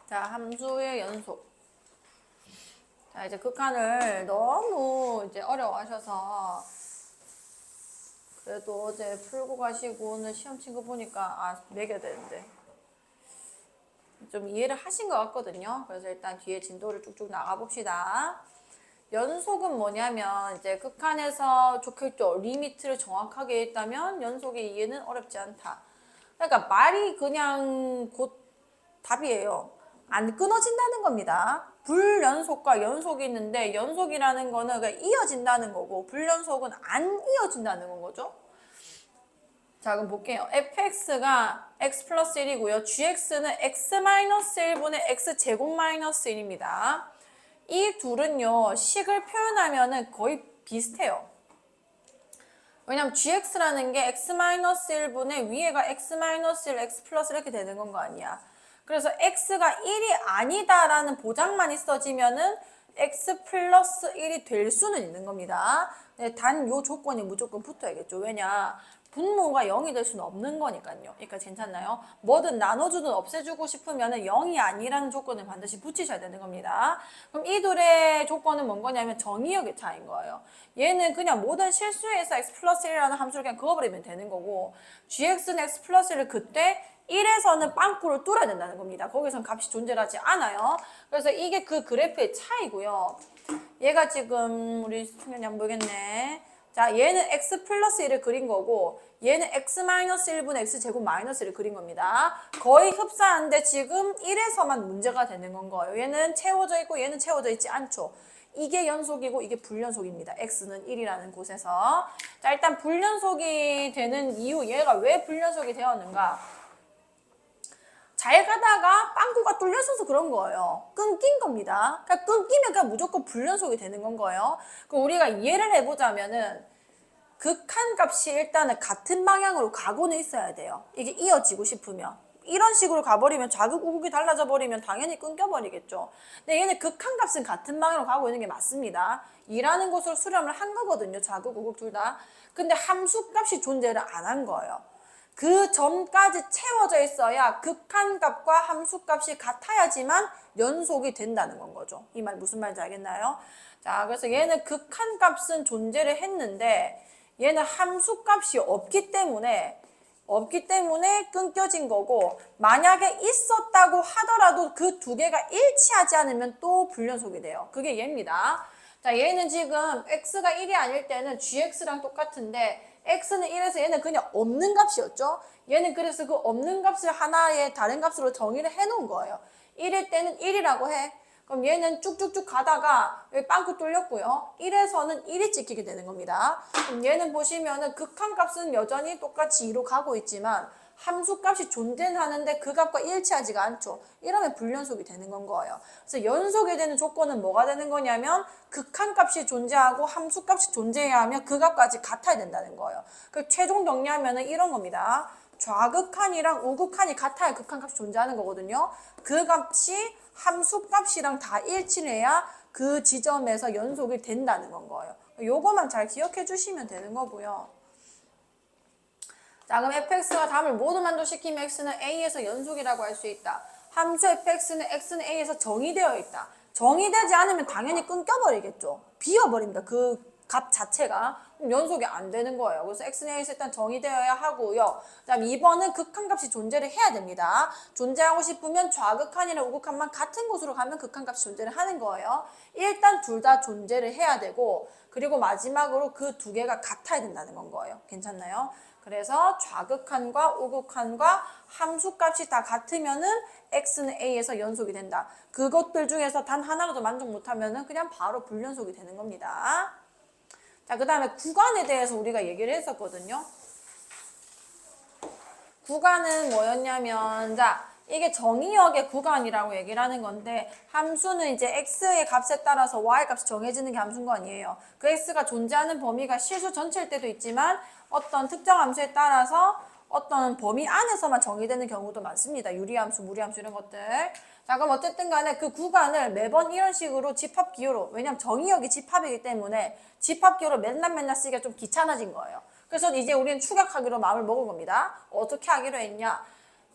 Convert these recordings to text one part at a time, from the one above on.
자, 함수의 연속. 자, 이제 극한을 너무 이제 어려워하셔서 그래도 어제 풀고 가시고 오늘 시험 친 거 보니까 매겨야 되는데 좀 이해를 하신 것 같거든요. 그래서 일단 뒤에 진도를 쭉쭉 나가봅시다. 연속은 뭐냐면 이제 극한에서 적혀있죠. 리미트를 정확하게 했다면 연속의 이해는 어렵지 않다. 그러니까 말이 그냥 곧 답이에요. 안 끊어진다는 겁니다. 불연속과 연속이 있는데 연속이라는 거는 그러니까 이어진다는 거고 불연속은 안 이어진다는 거죠. 자, 그럼 볼게요. fx가 x 플러스 1이고요. gx는 x 마이너스 1분의 x 제곱 마이너스 1입니다. 이 둘은요, 식을 표현하면은 거의 비슷해요. 왜냐면 gx라는 게 x 마이너스 1분의 위에가 x 마이너스 1, x 플러스 이렇게 되는 건 거 아니야. 그래서 x가 1이 아니다라는 보장만 있어지면은 x 플러스 1이 될 수는 있는 겁니다. 단 요 조건이 무조건 붙어야겠죠. 왜냐? 분모가 0이 될 수는 없는 거니까요. 그러니까 괜찮나요? 뭐든 나눠주든 없애주고 싶으면 0이 아니라는 조건을 반드시 붙이셔야 되는 겁니다. 그럼 이 둘의 조건은 뭔 거냐면 정의역의 차이인 거예요. 얘는 그냥 모든 실수에서 x 플러스 1이라는 함수를 그냥 그어버리면 되는 거고 gx는 x 플러스 1을 그때 1에서는 빵꾸를 뚫어야 된다는 겁니다. 거기선 값이 존재하지 않아요. 그래서 이게 그 그래프의 차이고요. 얘가 지금 우리 승현이 안 보이겠네. 자, 얘는 x 플러스 1을 그린 거고 얘는 x 마이너스 1분의 x 제곱 마이너스 1을 그린 겁니다. 거의 흡사한데 지금 1에서만 문제가 되는 건 거예요. 얘는 채워져 있고 얘는 채워져 있지 않죠. 이게 연속이고 이게 불연속입니다. x는 1이라는 곳에서. 자, 일단 불연속이 되는 이유, 얘가 왜 불연속이 되었는가? 잘 가다가 빵꾸가 뚫려서 그런 거예요. 끊긴 겁니다. 그러니까 끊기면 그냥 무조건 불연속이 되는 건 거예요. 그럼 우리가 이해를 해보자면은 극한값이 일단은 같은 방향으로 가고는 있어야 돼요. 이게 이어지고 싶으면. 이런 식으로 가버리면 자극 우극이 달라져 버리면 당연히 끊겨버리겠죠. 근데 얘는 극한값은 같은 방향으로 가고 있는 게 맞습니다. 2라는 곳으로 수렴을 한 거거든요. 자극 우극 둘 다. 근데 함수값이 존재를 안 한 거예요. 그 점까지 채워져 있어야 극한값과 함수값이 같아야지만 연속이 된다는 건 거죠. 이 말 무슨 말인지 알겠나요? 자, 그래서 얘는 극한값은 존재를 했는데 얘는 함수값이 없기 때문에 끊겨진 거고 만약에 있었다고 하더라도 그 두 개가 일치하지 않으면 또 불연속이 돼요. 그게 얘입니다. 자, 얘는 지금 x가 1이 아닐 때는 gx랑 똑같은데 x는 1에서 얘는 그냥 없는 값이었죠. 얘는 그래서 그 없는 값을 하나의 다른 값으로 정의를 해놓은 거예요. 1일 때는 1이라고 해. 그럼 얘는 쭉쭉쭉 가다가 여기 빵꾸 뚫렸고요. 1에서는 1이 찍히게 되는 겁니다. 그럼 얘는 보시면은 극한값은 여전히 똑같이 2로 가고 있지만 함수값이 존재하는데 그 값과 일치하지가 않죠. 이러면 불연속이 되는 건 거예요. 그래서 연속이 되는 조건은 뭐가 되는 거냐면 극한값이 존재하고 함수값이 존재해야 하면 그 값까지 같아야 된다는 거예요. 그 최종 정리하면은 이런 겁니다. 좌극한이랑 우극한이 같아야 극한값이 존재하는 거거든요. 그 값이 함수값이랑 다 일치를 해야 그 지점에서 연속이 된다는 건 거예요. 요거만 잘 기억해 주시면 되는 거고요. 자, 그럼 fx가 답을 모두 만족시키면 x는 a에서 연속이라고 할 수 있다. 함수 fx는 x는 a에서 정의되어 있다. 정의되지 않으면 당연히 끊겨버리겠죠. 비어버립니다. 그 값 자체가. 그럼 연속이 안 되는 거예요. 그래서 x는 a에서 일단 정의되어야 하고요. 그 다음 2번은 극한값이 존재를 해야 됩니다. 존재하고 싶으면 좌극한이나 우극한만 같은 곳으로 가면 극한값이 존재를 하는 거예요. 일단 둘 다 존재를 해야 되고 그리고 마지막으로 그 두 개가 같아야 된다는 건 거예요. 괜찮나요? 그래서 좌극한과 우극한과 함수값이 다 같으면은 x는 a에서 연속이 된다. 그것들 중에서 단 하나라도 만족 못하면은 그냥 바로 불연속이 되는 겁니다. 자, 그 다음에 구간에 대해서 우리가 얘기를 했었거든요. 구간은 뭐였냐면, 자, 이게 정의역의 구간이라고 얘기를 하는 건데 함수는 이제 x의 값에 따라서 y 값이 정해지는 게 함수인 거 아니에요. 그 x가 존재하는 범위가 실수 전체일 때도 있지만 어떤 특정 함수에 따라서 어떤 범위 안에서만 정의되는 경우도 많습니다. 유리함수, 무리함수 이런 것들. 자, 그럼 어쨌든 간에 그 구간을 매번 이런 식으로 집합기호로, 왜냐면 정의역이 집합이기 때문에 집합기호로 맨날 쓰기가 좀 귀찮아진 거예요. 그래서 이제 우리는 추격하기로 마음을 먹은 겁니다. 어떻게 하기로 했냐?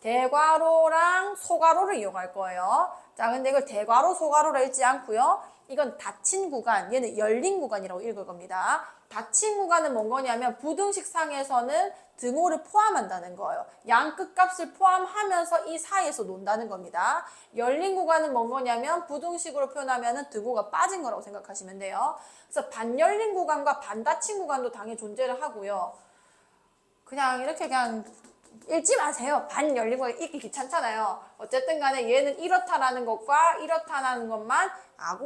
대괄호랑 소괄호를 이용할 거예요. 자, 근데 이걸 대괄호, 소괄호로 읽지 않고요. 이건 닫힌 구간, 얘는 열린 구간이라고 읽을 겁니다. 닫힌 구간은 뭔 거냐면 부등식 상에서는 등호를 포함한다는 거예요. 양 끝값을 포함하면서 이 사이에서 논다는 겁니다. 열린 구간은 뭔 거냐면 부등식으로 표현하면 등호가 빠진 거라고 생각하시면 돼요. 그래서 반열린 구간과 반닫힌 구간도 당연히 존재를 하고요. 그냥 이렇게 그냥 읽지 마세요. 반열린 구간 읽기 귀찮잖아요. 어쨌든 간에 얘는 이렇다라는 것과 이렇다라는 것만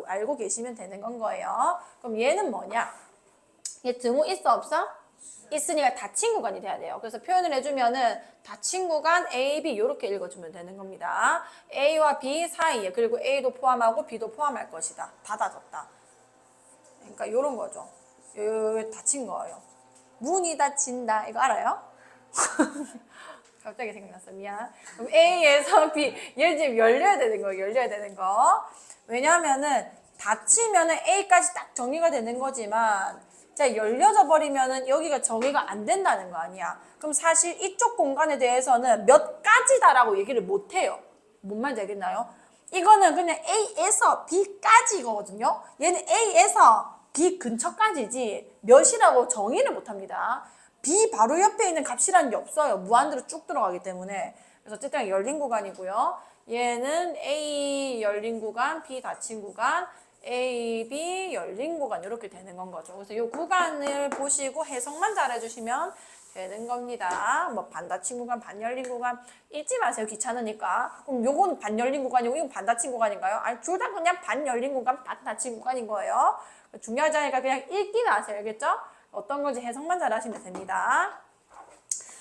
알고 계시면 되는 건 거예요. 그럼 얘는 뭐냐? 얘 등호 있어 없어? 있으니까 닫힌 구간이 돼야 돼요. 그래서 표현을 해주면은 닫힌 구간 A, B 이렇게 읽어주면 되는 겁니다. A와 B 사이에 그리고 A도 포함하고 B도 포함할 것이다. 닫아졌다. 그러니까 이런 거죠. 요 닫힌 거예요. 문이 닫힌다. 이거 알아요? 갑자기 생각났어. 미안. 그럼 A에서 B. 얘 지금 열려야 되는 거예요. 열려야 되는 거. 왜냐하면은 닫히면은 A까지 딱 정리가 되는 거지만 자, 열려져 버리면은 여기가 정의가 안 된다는 거 아니야. 그럼 사실 이쪽 공간에 대해서는 몇 가지다라고 얘기를 못 해요. 뭔 말인지 알겠나요? 이거는 그냥 A에서 B까지거든요. 얘는 A에서 B 근처까지지 몇이라고 정의를 못 합니다. B 바로 옆에 있는 값이라는 게 없어요. 무한대로 쭉 들어가기 때문에. 그래서 어쨌든 열린 구간이고요. 얘는 A 열린 구간, B 닫힌 구간, A, B 열린 구간 이렇게 되는 건 거죠. 그래서 이 구간을 보시고 해석만 잘 해주시면 되는 겁니다. 뭐 반 닫힌 구간, 반 열린 구간 읽지 마세요. 귀찮으니까. 그럼 요건 반 열린 구간이고 이건 반 닫힌 구간인가요? 아니 둘 다 그냥 반 열린 구간, 반 닫힌 구간인 거예요. 중요하지 않으니까 그냥 읽기는 아세요. 알겠죠? 어떤 건지 해석만 잘 하시면 됩니다.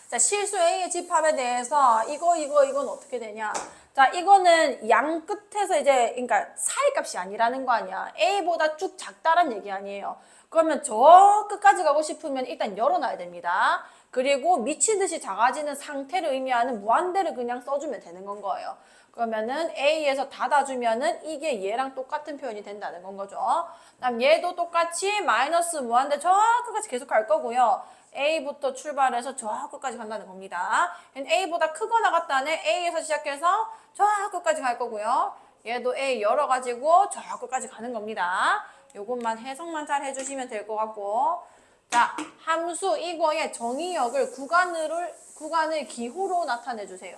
자, 실수 A의 집합에 대해서 이건 어떻게 되냐? 자, 이거는 양 끝에서 이제 그러니까 사이 값이 아니라는 거 아니야. A보다 쭉 작다란 얘기 아니에요. 그러면 저 끝까지 가고 싶으면 일단 열어놔야 됩니다. 그리고 미친 듯이 작아지는 상태를 의미하는 무한대를 그냥 써주면 되는 건 거예요. 그러면은 A에서 닫아주면은 이게 얘랑 똑같은 표현이 된다는 건 거죠. 그다음 얘도 똑같이 마이너스 무한대 저 끝까지 계속 갈 거고요. A부터 출발해서 저 끝까지 간다는 겁니다. A보다 크거나 같다는 A에서 시작해서 저 끝까지 갈 거고요. 얘도 A 열어가지고 저 끝까지 가는 겁니다. 요것만 해석만 잘 해주시면 될 것 같고, 자, 함수 이거의 정의역을 구간을 기호로 나타내 주세요.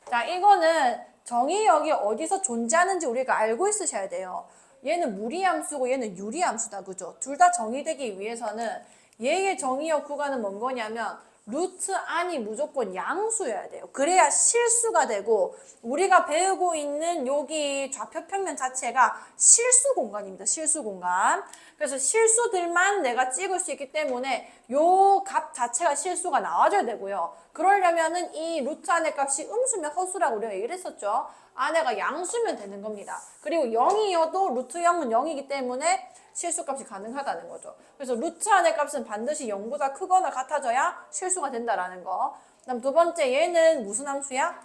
자, 이거는 정의역이 어디서 존재하는지 우리가 알고 있으셔야 돼요. 얘는 무리함수고 얘는 유리함수다. 그죠? 둘 다 정의되기 위해서는 얘의 정의역 구간은 뭔 거냐면 루트 안이 무조건 양수여야 돼요. 그래야 실수가 되고 우리가 배우고 있는 여기 좌표 평면 자체가 실수 공간입니다. 실수 공간. 그래서 실수들만 내가 찍을 수 있기 때문에 요 값 자체가 실수가 나와줘야 되고요. 그러려면은 이 루트 안의 값이 음수면 허수라고 우리가 얘기를 했었죠. 안에가 양수면 되는 겁니다. 그리고 0이어도 루트 0은 0이기 때문에 실수값이 가능하다는 거죠. 그래서 루트 안의 값은 반드시 0보다 크거나 같아져야 실수가 된다라는 거. 그다음 두 번째 얘는 무슨 함수야?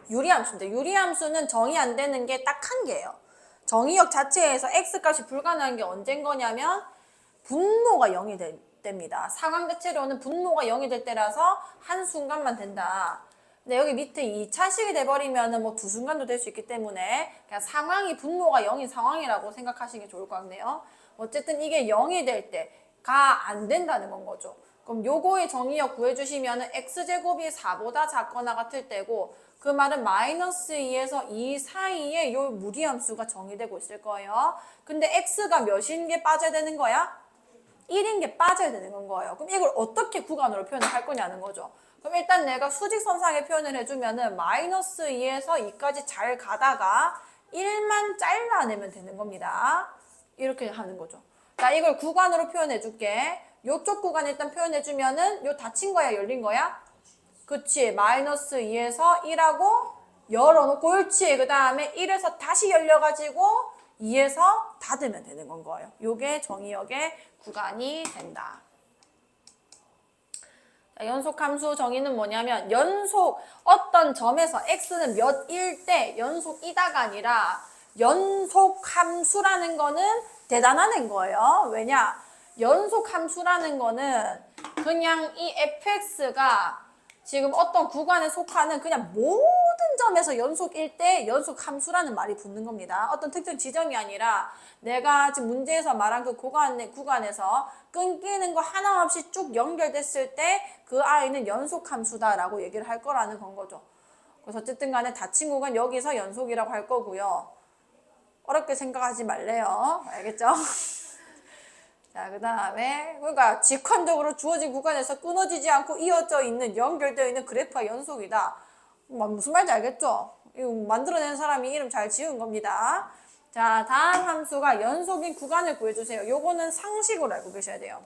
유리함수인데 유리함수는 정의 안 되는 게 딱 한 개예요. 정의역 자체에서 x값이 불가능한 게 언젠 거냐면 분모가 0이 됩니다. 상황 자체로는 분모가 0이 될 때라서 한순간만 된다. 근데 여기 밑에 2차식이 돼버리면은 뭐 두 순간도 될 수 있기 때문에 그냥 상황이 분모가 0인 상황이라고 생각하시는 게 좋을 것 같네요. 어쨌든 이게 0이 될 때가 안 된다는 건 거죠. 그럼 요거의 정의역 구해주시면은 x제곱이 4보다 작거나 같을 때고 그 말은 마이너스 2에서 2 사이에 요 무리함수가 정의되고 있을 거예요. 근데 x가 몇인 게 빠져야 되는 거야? 1인 게 빠져야 되는 건 거예요. 그럼 이걸 어떻게 구간으로 표현을 할 거냐는 거죠. 그럼 일단 내가 수직선상에 표현을 해주면은 마이너스 2에서 2까지 잘 가다가 1만 잘라내면 되는 겁니다. 이렇게 하는 거죠. 자, 이걸 구간으로 표현해 줄게. 요쪽 구간 일단 표현해 주면은 요 닫힌 거야, 열린 거야? 그치. 마이너스 2에서 1하고 열어놓고 옳지. 그 다음에 1에서 다시 열려가지고 2에서 닫으면 되는 건 거예요. 요게 정의역의 구간이 된다. 연속함수 정의는 뭐냐면 연속 어떤 점에서 x는 몇일 때 연속이다가 아니라 연속함수라는 거는 대단한 거예요. 왜냐? 연속함수라는 거는 그냥 이 fx가 지금 어떤 구간에 속하는 그냥 모든 점에서 연속일 때 연속 함수라는 말이 붙는 겁니다. 어떤 특정 지점이 아니라 내가 지금 문제에서 말한 그 구간에서 끊기는 거 하나 없이 쭉 연결됐을 때 그 아이는 연속 함수다라고 얘기를 할 거라는 건 거죠. 그래서 어쨌든 간에 닫힌 구간 여기서 연속이라고 할 거고요. 어렵게 생각하지 말래요. 알겠죠? 자, 그 다음에 그러니까 직관적으로 주어진 구간에서 끊어지지 않고 이어져 있는 연결되어 있는 그래프와 연속이다. 무슨 말인지 알겠죠? 이거 만들어낸 사람이 이름 잘 지은 겁니다. 자, 다음 함수가 연속인 구간을 구해주세요. 요거는 상식으로 알고 계셔야 돼요.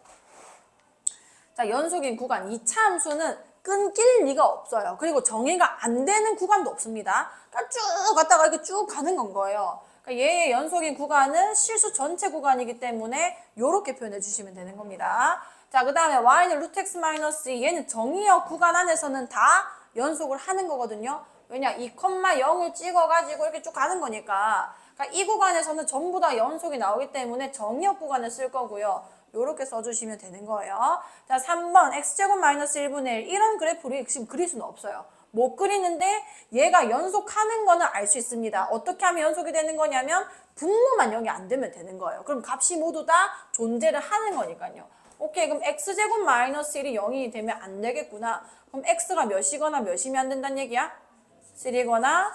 자, 연속인 구간 2차 함수는 끊길 리가 없어요. 그리고 정의가 안 되는 구간도 없습니다. 그러니까 쭉 갔다가 이렇게 쭉 가는 건 거예요. 그러니까 얘의 연속인 구간은 실수 전체 구간이기 때문에 이렇게 표현해 주시면 되는 겁니다. 자, 그 다음에 y는 루트 x 마이너스 2, 얘는 정의역 구간 안에서는 다 연속을 하는 거거든요. 왜냐? 2,0을 찍어가지고 이렇게 쭉 가는 거니까. 그러니까 이 구간에서는 전부 다 연속이 나오기 때문에 정의역 구간을 쓸 거고요. 요렇게 써주시면 되는 거예요. 자, 3번 x제곱 마이너스 1분의 1 이런 그래프를 지금 그릴 수는 없어요. 못 그리는데 얘가 연속하는 거는 알 수 있습니다. 어떻게 하면 연속이 되는 거냐면 분모만 0이 안 되면 되는 거예요. 그럼 값이 모두 다 존재를 하는 거니까요. 오케이, 그럼 x제곱 마이너스 1이 0이 되면 안 되겠구나. 그럼 x가 몇이거나 몇이면 안 된다는 얘기야? 3거나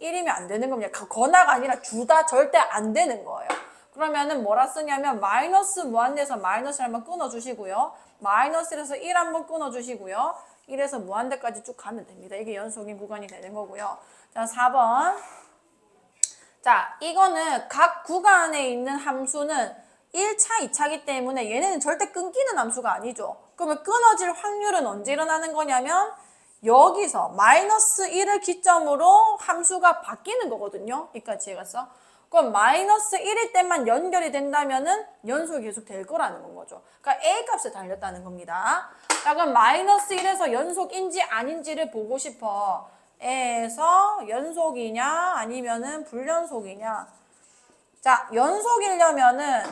1이면 안 되는 겁니다. 거나가 아니라 주다 절대 안 되는 거예요. 그러면은 뭐라 쓰냐면 마이너스 무한대에서 마이너스를 한번 끊어주시고요. 마이너스에서 1 한번 끊어주시고요. 1에서 무한대까지 쭉 가면 됩니다. 이게 연속인 구간이 되는 거고요. 자, 4번. 자, 이거는 각 구간에 있는 함수는 1차, 2차이기 때문에 얘네는 절대 끊기는 함수가 아니죠. 그러면 끊어질 확률은 언제 일어나는 거냐면 여기서 마이너스 1을 기점으로 함수가 바뀌는 거거든요. 여기까지 해갔어. 그럼 마이너스 1일 때만 연결이 된다면은 연속이 계속 될 거라는 거죠. 그러니까 A 값에 달렸다는 겁니다. 자, 그럼 마이너스 1에서 연속인지 아닌지를 보고 싶어. 에서 연속이냐 아니면은 불연속이냐. 자, 연속이려면은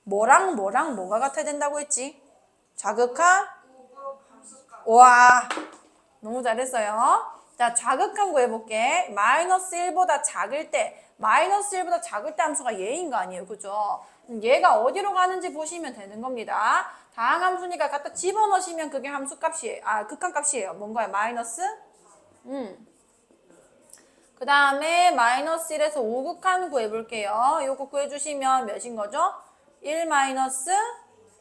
뭐랑 뭐가 같아야 된다고 했지? 자극한? 와, 너무 잘했어요. 자, 자극한 거 해볼게. 마이너스 1보다 작을 때, 마이너스 1보다 작을 때 함수가 얘인 거 아니에요. 그죠? 얘가 어디로 가는지 보시면 되는 겁니다. 다항 함수니까 갖다 집어넣으시면 그게 함수값이에요. 극한값이에요. 뭔가요? 마이너스? 그 다음에 마이너스 1에서 5극한 구해볼게요. 요거 구해주시면 몇인 거죠? 1 마이너스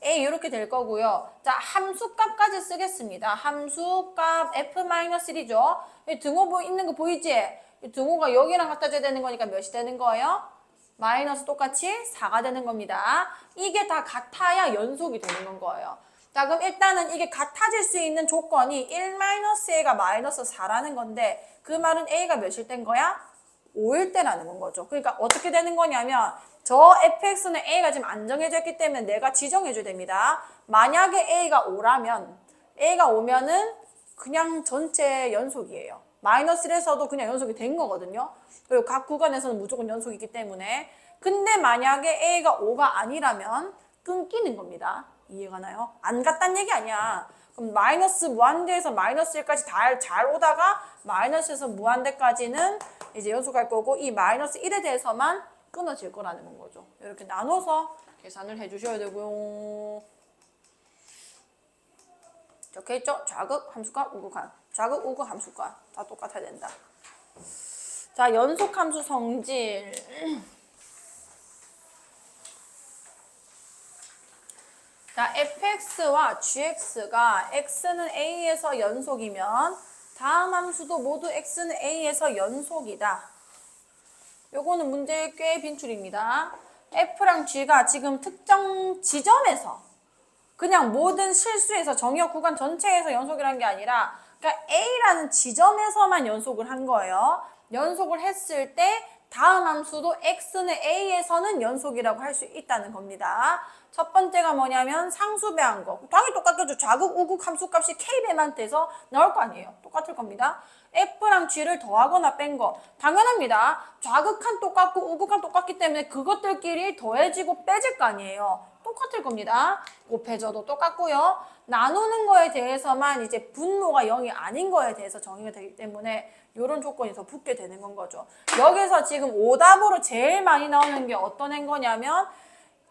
A 이렇게 될 거고요. 자, 함수값까지 쓰겠습니다. 함수값 F-1이죠. 등호 있는 거 보이지? 이 등호가 여기랑 갖다 줘야 되는 거니까 몇이 되는 거예요? 마이너스 똑같이 4가 되는 겁니다. 이게 다 같아야 연속이 되는 거예요. 자, 그럼 일단은 이게 같아질 수 있는 조건이 1 마이너스 A가 마이너스 4라는 건데 그 말은 A가 몇일 땐 거야? 5일 때라는 거죠. 그러니까 어떻게 되는 거냐면 저 fx는 A가 지금 안 정해져 있기 때문에 내가 지정해줘야 됩니다. 만약에 A가 5라면 A가 5면은 그냥 전체 연속이에요. 마이너스 1에서도 그냥 연속이 된 거거든요. 그리고 각 구간에서는 무조건 연속이기 때문에 근데 만약에 A가 5가 아니라면 끊기는 겁니다. 이해가 나요? 안 갔다는 얘기 아니야. 그럼 마이너스 무한대에서 마이너스 1까지 잘 오다가 마이너스에서 무한대까지는 이제 연속할 거고 이 마이너스 1에 대해서만 끊어질 거라는 거죠. 이렇게 나눠서 계산을 해주셔야 되고요. 적혀있죠? 좌극, 함수값, 우극함. 좌극, 우극, 함수값. 다 똑같아야 된다. 자, 연속함수 성질. 자, fx와 gx가 x는 a에서 연속이면 다음 함수도 모두 x는 a에서 연속이다. 요거는 문제의 꽤 빈출입니다. F랑 G가 지금 특정 지점에서 그냥 모든 실수에서 정의역 구간 전체에서 연속이라는 게 아니라 그러니까 A라는 지점에서만 연속을 한 거예요. 연속을 했을 때 다음 함수도 X는 A에서는 연속이라고 할 수 있다는 겁니다. 첫 번째가 뭐냐면 상수배한 거. 당연히 똑같겠죠. 좌극, 우극 함수값이 K배만 돼서 나올 거 아니에요. 똑같을 겁니다. F랑 G를 더하거나 뺀 거. 당연합니다. 좌극한 똑같고 우극한 똑같기 때문에 그것들끼리 더해지고 빼질 거 아니에요. 똑같을 겁니다. 곱해줘도 똑같고요. 나누는 거에 대해서만 이제 분모가 0이 아닌 거에 대해서 정의가 되기 때문에 이런 조건이 더 붙게 되는 건 거죠. 여기서 지금 오답으로 제일 많이 나오는 게 어떤 행거냐면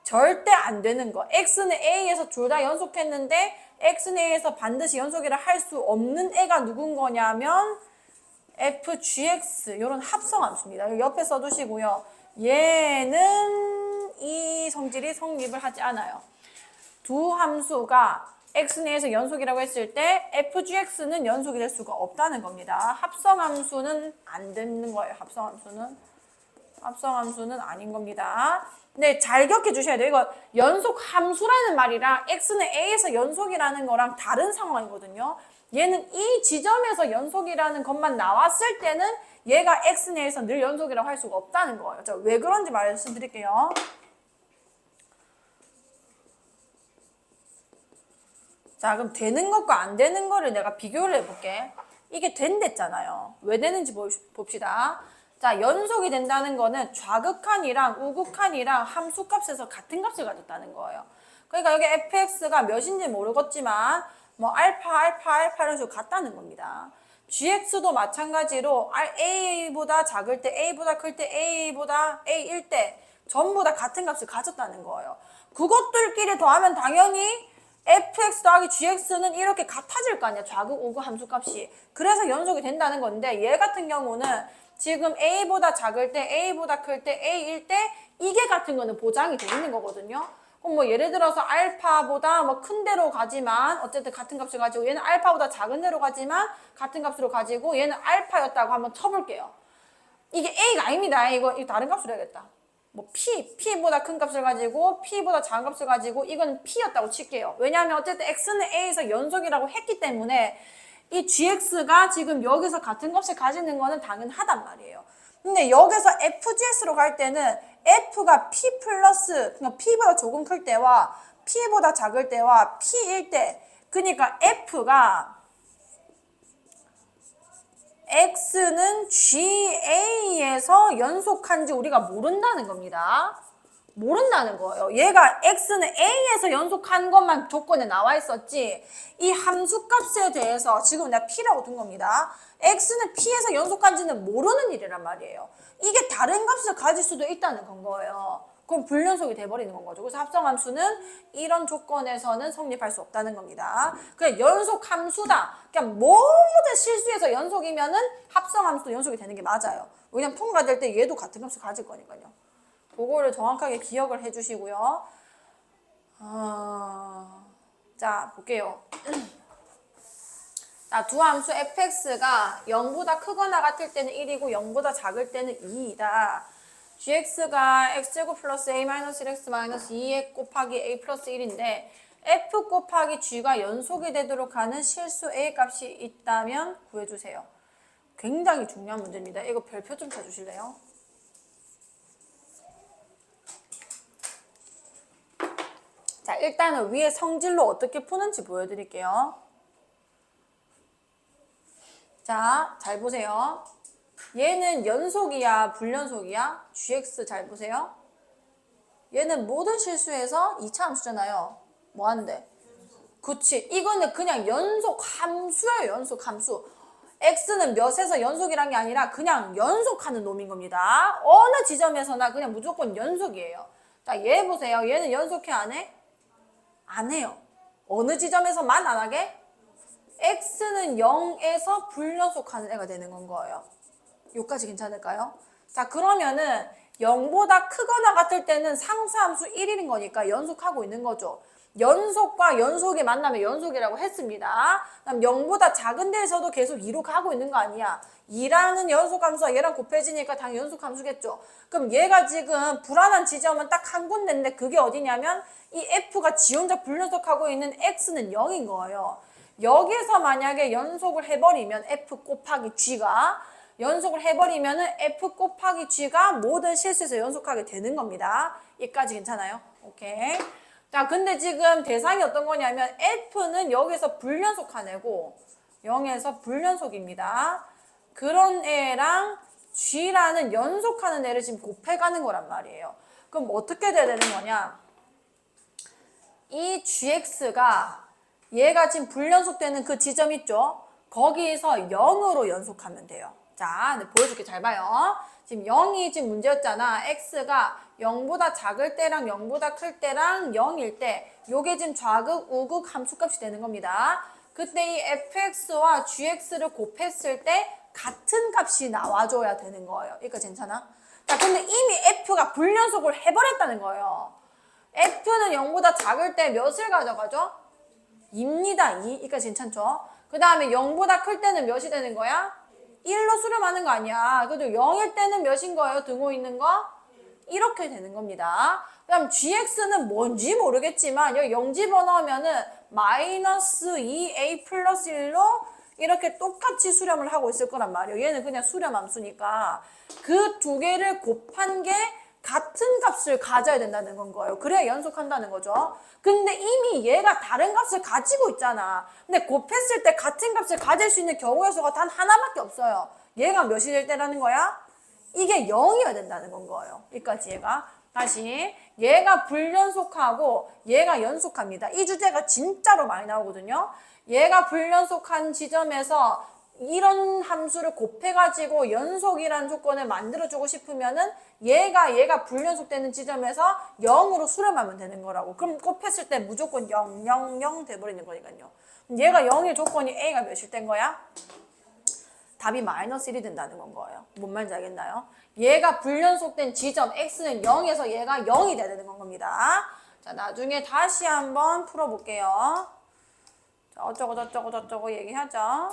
절대 안 되는 거. x는 a에서 둘 다 연속했는데 x는 a에서 반드시 연속이라 할 수 없는 애가 누군 거냐면 fgx 이런 합성함수입니다. 옆에 써두시고요. 얘는 이 성질이 성립을 하지 않아요. 두 함수가 x는 a에서 연속이라고 했을 때 fgx는 연속이 될 수가 없다는 겁니다. 합성함수는 안 되는 거예요. 합성함수는 아닌 겁니다. 네, 잘 기억해 주셔야 돼요. 이거 연속 함수라는 말이랑 x는 a에서 연속이라는 거랑 다른 상황이거든요. 얘는 이 지점에서 연속이라는 것만 나왔을 때는 얘가 x는 a에서 늘 연속이라고 할 수가 없다는 거예요. 자, 왜 그런지 말씀드릴게요. 자, 그럼 되는 것과 안 되는 거를 내가 비교를 해볼게. 이게 된댔잖아요. 왜 되는지 봅시다. 자, 연속이 된다는 거는 좌극한이랑 우극한이랑 함수값에서 같은 값을 가졌다는 거예요. 그러니까 여기 fx가 몇인지 모르겠지만 뭐 알파 이런 식으로 같다는 겁니다. gx도 마찬가지로 a보다 작을 때, a보다 클 때, a보다 a일 때 전부 다 같은 값을 가졌다는 거예요. 그것들끼리 더하면 당연히 fx 더하기 gx는 이렇게 같아질 거 아니야. 좌극, 우극 함수값이. 그래서 연속이 된다는 건데 얘 같은 경우는 지금 a보다 작을 때, a보다 클 때, a일 때 이게 같은 거는 보장이 돼 있는 거거든요. 그럼 뭐 예를 들어서 알파보다 뭐 큰 데로 가지만 어쨌든 같은 값을 가지고 얘는 알파보다 작은 데로 가지만 같은 값으로 가지고 얘는 알파였다고 한번 쳐볼게요. 이게 a가 아닙니다. 이거 다른 값으로 해야겠다. 뭐 p보다 큰 값을 가지고 p보다 작은 값을 가지고 이건 p였다고 칠게요. 왜냐하면 어쨌든 x는 a에서 연속이라고 했기 때문에 이 gx가 지금 여기서 같은 값을 가지는 거는 당연하단 말이에요. 근데 여기서 fgs로 갈 때는 f가 p 플러스 그러니까 p보다 조금 클 때와 p보다 작을 때와 p일 때 그러니까 f가 x는 GA에서 연속한지 우리가 모른다는 겁니다. 모른다는 거예요. 얘가 x는 a에서 연속한 것만 조건에 나와 있었지 이 함수값에 대해서 지금 내가 p라고 둔 겁니다. x는 p에서 연속한지는 모르는 일이란 말이에요. 이게 다른 값을 가질 수도 있다는 건 거예요. 그럼 불연속이 돼버리는 건 거죠. 그래서 합성함수는 이런 조건에서는 성립할 수 없다는 겁니다. 그냥 연속함수다. 그냥 모든 실수에서 연속이면은 합성함수도 연속이 되는 게 맞아요. 왜냐면 통과될 때 얘도 같은 값을 가질 거니까요. 그거를 정확하게 기억을 해주시고요. 자, 볼게요. 자, 두 함수 fx가 0보다 크거나 같을 때는 1이고 0보다 작을 때는 2이다. gx가 x제곱 플러스 a-1x 2에 곱하기 a 플러스 1인데 f 곱하기 g가 연속이 되도록 하는 실수 a 값이 있다면 구해주세요. 굉장히 중요한 문제입니다. 이거 별표 좀 쳐주실래요? 자, 일단은 위에 성질로 어떻게 푸는지 보여드릴게요. 자, 잘 보세요. 얘는 연속이야, 불연속이야? gx 잘 보세요. 얘는 모든 실수에서 2차 함수잖아요. 뭐 하는데? 그치. 이거는 그냥 연속 함수예요, 연속 함수. x는 몇에서 연속이란 게 아니라 그냥 연속하는 놈인 겁니다. 어느 지점에서나 그냥 무조건 연속이에요. 자, 얘 보세요. 얘는 연속해, 안 해? 안 해요. 어느 지점에서만 안 하게? x는 0에서 불연속하는 애가 되는 건 거예요. 여기까지 괜찮을까요? 자, 그러면은 0보다 크거나 같을 때는 상수함수 1일인 거니까 연속하고 있는 거죠. 연속과 연속이 만나면 연속이라고 했습니다. 그럼 0보다 작은 데에서도 계속 2로 가고 있는 거 아니야. 2라는 연속함수가 얘랑 곱해지니까 당연히 연속함수겠죠. 그럼 얘가 지금 불안한 지점은 딱 한 군데인데 그게 어디냐면 이 f가 지 혼자 불연속하고 있는 x는 0인 거예요. 여기서 만약에 연속을 해버리면 f 곱하기 g가 연속을 해버리면은 f 곱하기 g가 모든 실수에서 연속하게 되는 겁니다. 여기까지 괜찮아요? 오케이. 자, 근데 지금 대상이 어떤 거냐면 f는 여기서 불연속한 애고 0에서 불연속입니다. 그런 애랑 g라는 연속하는 애를 지금 곱해가는 거란 말이에요. 그럼 어떻게 돼야 되는 거냐? 이 gx가 얘가 지금 불연속되는 그 지점 있죠? 거기에서 0으로 연속하면 돼요. 자, 네, 보여줄게. 잘 봐요. 지금 0이 지금 문제였잖아. x가 0보다 작을 때랑 0보다 클 때랑 0일 때 요게 지금 좌극, 우극 함수값이 되는 겁니다. 그때 이 fx와 gx를 곱했을 때 같은 값이 나와줘야 되는 거예요. 그러니까 괜찮아? 자, 근데 이미 f가 불연속을 해버렸다는 거예요. f는 0보다 작을 때 몇을 가져가죠? 2입니다. 2. 그러니까 괜찮죠? 그 다음에 0보다 클 때는 몇이 되는 거야? 1로 수렴하는 거 아니야. 그래도 0일 때는 몇인 거예요? 등호 있는 거? 이렇게 되는 겁니다. 그 다음 gx는 뭔지 모르겠지만 여기 0 집어넣으면은 마이너스 2a 플러스 1로 이렇게 똑같이 수렴을 하고 있을 거란 말이에요. 얘는 그냥 수렴 함수니까 그 두 개를 곱한 게 같은 값을 가져야 된다는 건 거예요. 그래야 연속한다는 거죠. 근데 이미 얘가 다른 값을 가지고 있잖아. 근데 곱했을 때 같은 값을 가질 수 있는 경우의 수가 단 하나밖에 없어요. 얘가 몇이 될 때라는 거야? 이게 0이어야 된다는 건 거예요. 여기까지 얘가. 다시 얘가 불연속하고 얘가 연속합니다. 이 주제가 진짜로 많이 나오거든요. 얘가 불연속한 지점에서 이런 함수를 곱해가지고 연속이라는 조건을 만들어주고 싶으면은 얘가 불연속되는 지점에서 0으로 수렴하면 되는 거라고. 그럼 곱했을 때 무조건 0, 0, 0 돼버리는 거니까요. 얘가 0일 조건이 A가 몇일 땐 거야? 답이 마이너스 1이 된다는 건 거예요. 뭔 말인지 알겠나요? 얘가 불연속된 지점 X는 0에서 얘가 0이 돼야 되는 건 겁니다. 자, 나중에 다시 한번 풀어볼게요. 자, 어쩌고 저쩌고 저쩌고 얘기하죠.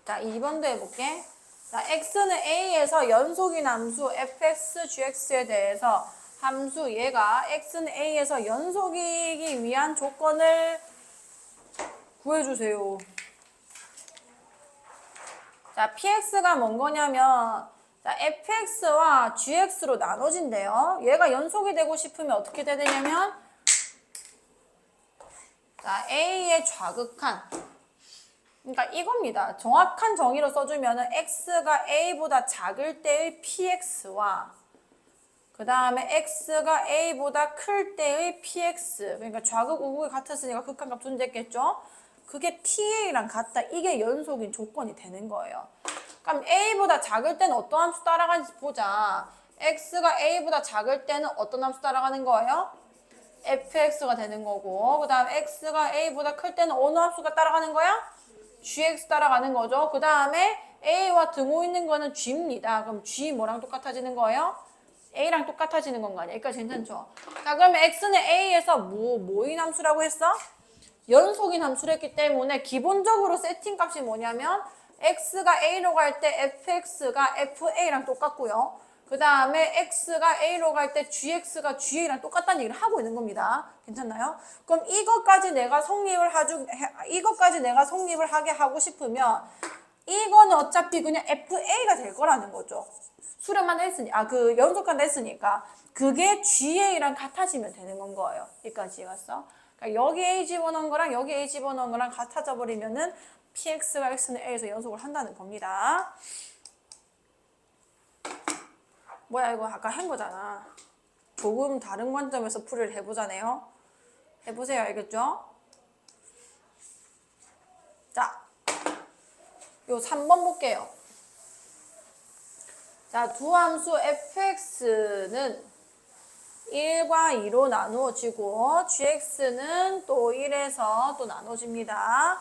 자, 2번도 해볼게. 자, x는 a에서 연속인 함수 fx, gx에 대해서 함수 얘가 x는 a에서 연속이기 위한 조건을 구해주세요. 자, px가 뭔 거냐면 자, fx와 gx로 나눠진대요. 얘가 연속이 되고 싶으면 어떻게 돼야 되냐면 자, a의 좌극한 그러니까 이겁니다. 정확한 정의로 써주면은 x가 a보다 작을 때의 px와 그 다음에 x가 a보다 클 때의 px 그러니까 좌극 우극이 같았으니까 극한값 존재했겠죠? 그게 ta랑 같다. 이게 연속인 조건이 되는 거예요. 그럼 a보다 작을 때는 어떤 함수 따라가는지 보자. x가 a보다 작을 때는 어떤 함수 따라가는 거예요? fx가 되는 거고 그 다음 x가 a보다 클 때는 어느 함수가 따라가는 거야? gx 따라가는 거죠. 그 다음에 a와 등호 있는 거는 g입니다. 그럼 g 뭐랑 똑같아지는 거예요? a랑 똑같아지는 건 거 아니야? 그러니까 괜찮죠? 자, 그러면 x는 a에서 뭐인 함수라고 했어? 연속인 함수를 했기 때문에 기본적으로 세팅 값이 뭐냐면 x가 a로 갈 때 fx가 fa랑 똑같고요. 그 다음에 x가 a로 갈 때 gx가 ga랑 똑같다는 얘기를 하고 있는 겁니다. 괜찮나요? 그럼 이것까지 내가 성립을 하게 하고 싶으면 이거는 어차피 그냥 fa가 될 거라는 거죠. 수렴만 했으니까 연속한다 했으니까 그게 ga랑 같아지면 되는 건 거예요. 여기까지 갔어? 그러니까 여기 a 집어넣은 거랑 여기 a 집어넣은 거랑 같아져 버리면은 px가 x는 a에서 연속을 한다는 겁니다. 뭐야 이거 아까 한 거잖아. 조금 다른 관점에서 풀이를 해보자네요. 해보세요. 알겠죠? 자, 요 3번 볼게요. 자, 두 함수 fx는 1과 2로 나누어지고 gx는 또 1에서 또 나눠집니다.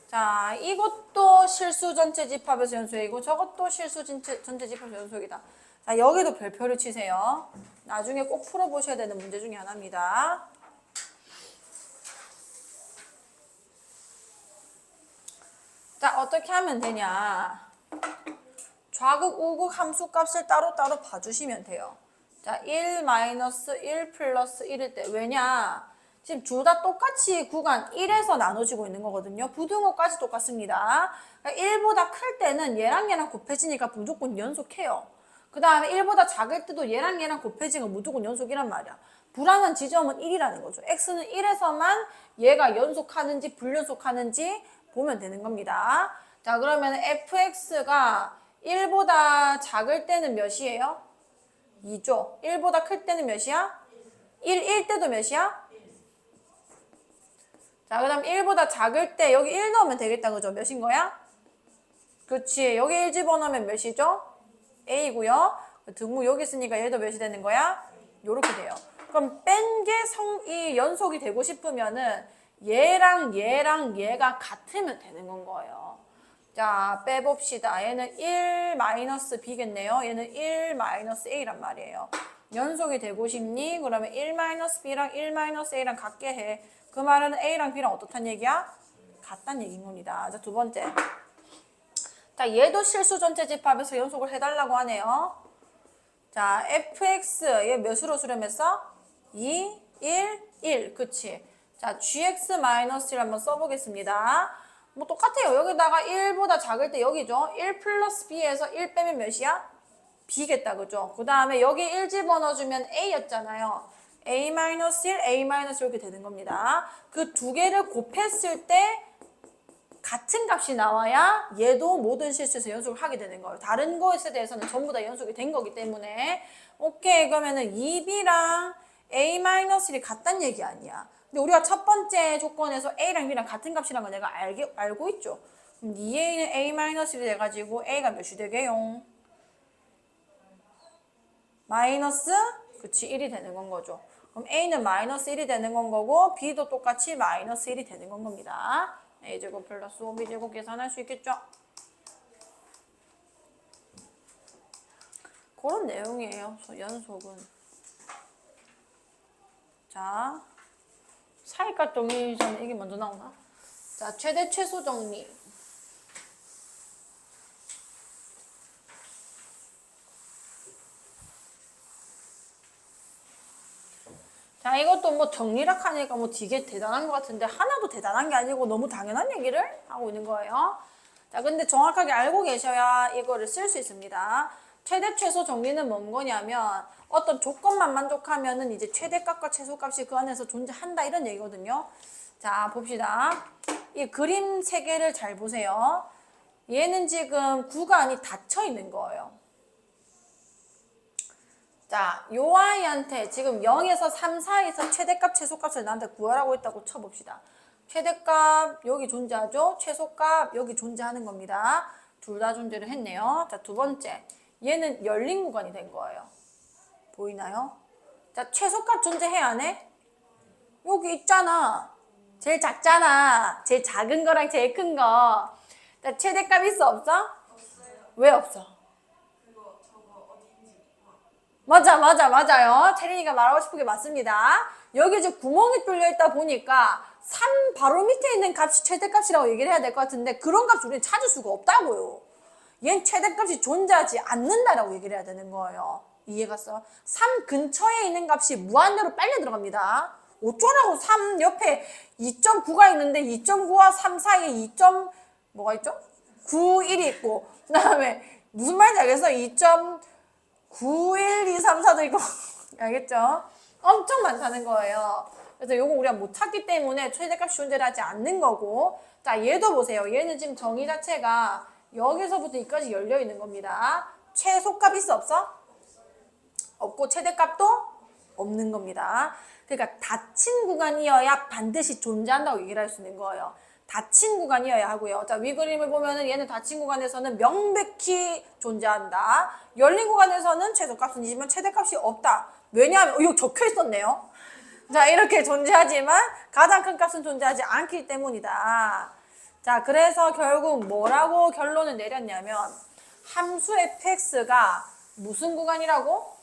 자, 이것도 실수 전체 집합에서 연속이고 저것도 실수 전체 집합에서 연속이다. 자, 여기도 별표를 치세요. 나중에 꼭 풀어보셔야 되는 문제 중에 하나입니다. 자, 어떻게 하면 되냐. 좌극, 우극 함수값을 따로따로 봐주시면 돼요. 자, 1 마이너스 1 플러스 1일 때. 왜냐? 지금 둘 다 똑같이 구간 1에서 나눠지고 있는 거거든요. 부등호까지 똑같습니다. 그러니까 1보다 클 때는 얘랑 곱해지니까 무조건 연속해요. 그 다음에 1보다 작을 때도 얘랑 곱해지니까 무조건 연속이란 말이야. 불안한 지점은 1이라는 거죠. x는 1에서만 얘가 연속하는지 불연속하는지 보면 되는 겁니다. 자, 그러면 fx가 1보다 작을 때는 몇이에요? 2죠. 1보다 클 때는 몇이야? 1 때도 몇이야? 자, 그 다음 1보다 작을 때 여기 1 넣으면 되겠다. 그죠? 몇인 거야? 그렇지. 여기 1 집어넣으면 몇이죠? A고요. 등목 여기 있으니까 얘도 몇이 되는 거야? 요렇게 돼요. 그럼 뺀 게 이 연속이 되고 싶으면은 얘랑 얘가 같으면 되는 건 거예요. 자, 빼봅시다. 얘는 1 마이너스 B겠네요. 얘는 1 마이너스 A란 말이에요. 연속이 되고 싶니? 그러면 1 마이너스 B랑 1 마이너스 A랑 같게 해. 그 말은 A랑 B랑 어떻단 얘기야? 같단 얘기인 겁니다. 자, 두 번째. 자, 얘도 실수 전체 집합에서 연속을 해달라고 하네요. 자, fx 얘 몇으로 수렴했어? 2, 1. 그치? 자, gx-1을 한번 써보겠습니다. 뭐 똑같아요. 여기다가 1보다 작을 때 여기죠. 1 플러스 b에서 1 빼면 몇이야? b겠다. 그죠? 그 다음에 여기 1 집어넣어주면 a였잖아요. a-1, a- 이렇게 되는 겁니다. 그 두 개를 곱했을 때 같은 값이 나와야 얘도 모든 실수에서 연속을 하게 되는 거예요. 다른 것에 대해서는 전부 다 연속이 된 거기 때문에. 오케이. 그러면은 2b랑 a-1이 같다는 얘기 아니야. 근데 우리가 첫 번째 조건에서 a랑 b랑 같은 값이라는 걸 내가 알고 있죠. 그럼 2a는 a-1이 돼가지고 a가 몇이 되게요? 마이너스? 그치, 1이 되는 건 거죠. 그럼 a는 마이너스 1이 되는 건 거고 b도 똑같이 마이너스 1이 되는 건 겁니다. a제곱 플러스 5b제곱 계산할 수 있겠죠? 그런 내용이에요. 연속은. 자, 사이값 정리 전에 이게 먼저 나오나? 자, 최대 최소 정리. 자, 이것도 뭐 정리락 하니까 뭐 되게 대단한 것 같은데 하나도 대단한 게 아니고 너무 당연한 얘기를 하고 있는 거예요. 자, 근데 정확하게 알고 계셔야 이거를 쓸 수 있습니다. 최대 최소 정리는 뭔 거냐면 어떤 조건만 만족하면은 이제 최대값과 최소값이 그 안에서 존재한다 이런 얘기거든요. 자, 봅시다. 이 그림 세 개를 잘 보세요. 얘는 지금 구간이 닫혀 있는 거예요. 자, 요 아이한테 지금 0에서 3 사이에서 최대값, 최소값을 나한테 구하라고 했다고 쳐봅시다. 최대값 여기 존재하죠? 최소값 여기 존재하는 겁니다. 둘 다 존재를 했네요. 자, 두 번째. 얘는 열린 구간이 된 거예요. 보이나요? 자, 최소값 존재해 안 해? 여기 있잖아. 제일 작잖아. 제일 작은 거랑 제일 큰 거. 자, 최대값 있어 없어? 없어요. 왜 없어? 맞아요. 채린이가 말하고 싶은 게 맞습니다. 여기 이제 구멍이 뚫려 있다 보니까 3 바로 밑에 있는 값이 최대값이라고 얘기를 해야 될 것 같은데 그런 값 우리는 찾을 수가 없다고요. 얘는 최대값이 존재하지 않는다라고 얘기를 해야 되는 거예요. 이해갔어? 3 근처에 있는 값이 무한대로 빨려 들어갑니다. 어쩌라고 3 옆에 2.9가 있는데 2.9와 3 사이에 2. 뭐가 있죠? 9, 1이 있고 그 다음에 무슨 말인지 알겠어? 9, 1, 2, 3, 4도 있고 알겠죠? 엄청 많다는 거예요. 그래서 요거 우리가 못 찾기 때문에 최대값이 존재를 하지 않는 거고 자 얘도 보세요. 얘는 지금 정의 자체가 여기서부터 여기까지 열려 있는 겁니다. 최소값 있어 없어? 없고 최대값도 없는 겁니다. 그러니까 닫힌 구간이어야 반드시 존재한다고 얘기를 할 수 있는 거예요. 닫힌 구간이어야 하고요. 자, 위 그림을 보면은 얘는 닫힌 구간에서는 명백히 존재한다. 열린 구간에서는 최소값은 이지만 최대값이 없다. 왜냐하면 이거 적혀 있었네요. 자, 이렇게 존재하지만 가장 큰 값은 존재하지 않기 때문이다. 자, 그래서 결국 뭐라고 결론을 내렸냐면 함수 fx가 무슨 구간이라고?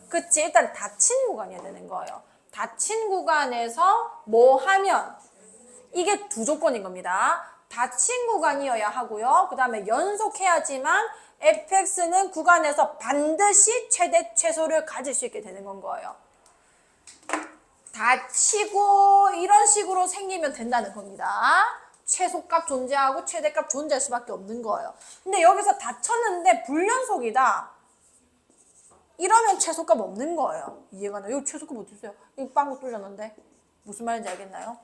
그치, 일단 닫힌 구간이어야 되는 거예요. 닫힌 구간에서 뭐 하면 이게 두 조건인 겁니다. 닫힌 구간이어야 하고요. 그 다음에 연속해야지만 fx는 구간에서 반드시 최대 최소를 가질 수 있게 되는 건 거예요. 닫히고 이런 식으로 생기면 된다는 겁니다. 최소값 존재하고 최대값 존재할 수밖에 없는 거예요. 근데 여기서 닫혔는데 불연속이다. 이러면 최소값 없는 거예요. 이해가 나요? 여기 최소값 어디 있어요? 여기 빵꾸 뚫렸는데. 무슨 말인지 알겠나요?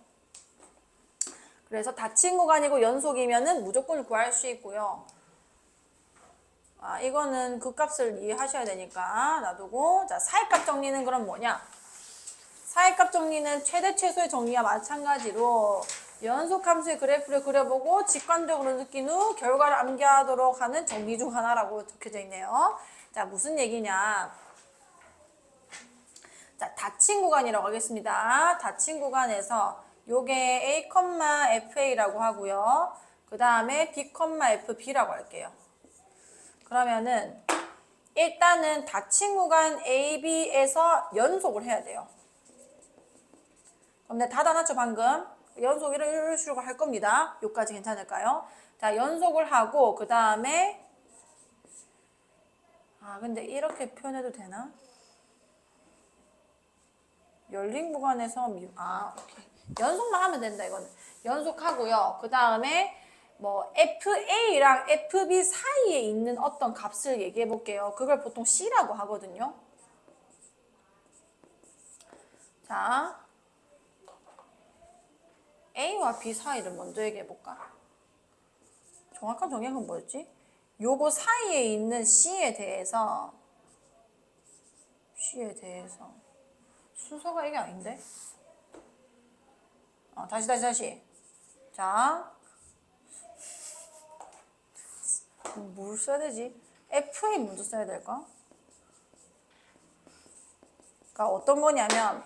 그래서 닫힌 구간이고 연속이면은 무조건 구할 수 있고요. 이거는 그 값을 이해하셔야 되니까 놔두고. 자, 사이값 정리는 그럼 뭐냐? 사이값 정리는 최대 최소의 정리와 마찬가지로 연속함수의 그래프를 그려보고 직관적으로 느낀 후 결과를 암기하도록 하는 정리 중 하나라고 적혀져 있네요. 자, 무슨 얘기냐? 자, 닫힌 구간이라고 하겠습니다. 닫힌 구간에서 요게 A, FA라고 하고요. 그 다음에 B, FB라고 할게요. 그러면은 일단은 닫힌 구간 A, B에서 연속을 해야 돼요. 그럼 내가 닫아놨죠 방금? 연속 이런 식으로 할 겁니다. 여기까지 괜찮을까요? 자, 연속을 하고 그 다음에 근데 이렇게 표현해도 되나? 열린 구간에서 오케이. 연속만 하면 된다 이거는. 연속하고요. 그 다음에 뭐 FA랑 FB 사이에 있는 어떤 값을 얘기해 볼게요. 그걸 보통 C라고 하거든요. 자, A와 B 사이를 먼저 얘기해 볼까? 정확한 정의는 뭐였지? 요거 사이에 있는 C에 대해서 순서가 이게 아닌데? 다시. 자, 뭘 써야 되지? FA 먼저 써야 될까? 그러니까 어떤 거냐면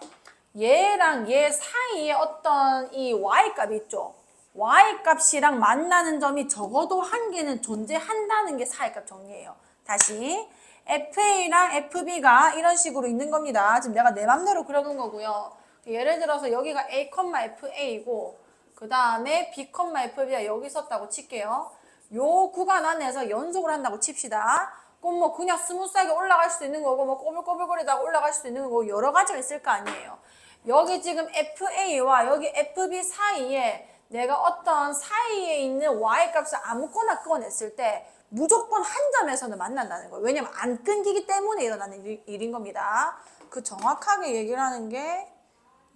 얘랑 얘 사이에 어떤 이 Y값이 있죠? Y값이랑 만나는 점이 적어도 한 개는 존재한다는 게 사이값 정리예요. 다시 FA랑 FB가 이런 식으로 있는 겁니다. 지금 내가 내 맘대로 그려놓은 거고요. 예를 들어서 여기가 A, FA이고 그 다음에 B, FB가 여기 있었다고 칠게요. 요 구간 안에서 연속을 한다고 칩시다. 그럼 뭐 그냥 스무스하게 올라갈 수도 있는 거고 뭐 꼬불꼬불거리다가 올라갈 수도 있는 거고 여러 가지가 있을 거 아니에요. 여기 지금 FA와 여기 FB 사이에 내가 어떤 사이에 있는 Y값을 아무거나 꺼냈을 때 무조건 한 점에서는 만난다는 거예요. 왜냐면 안 끊기기 때문에 일어나는 일인 겁니다. 그 정확하게 얘기를 하는 게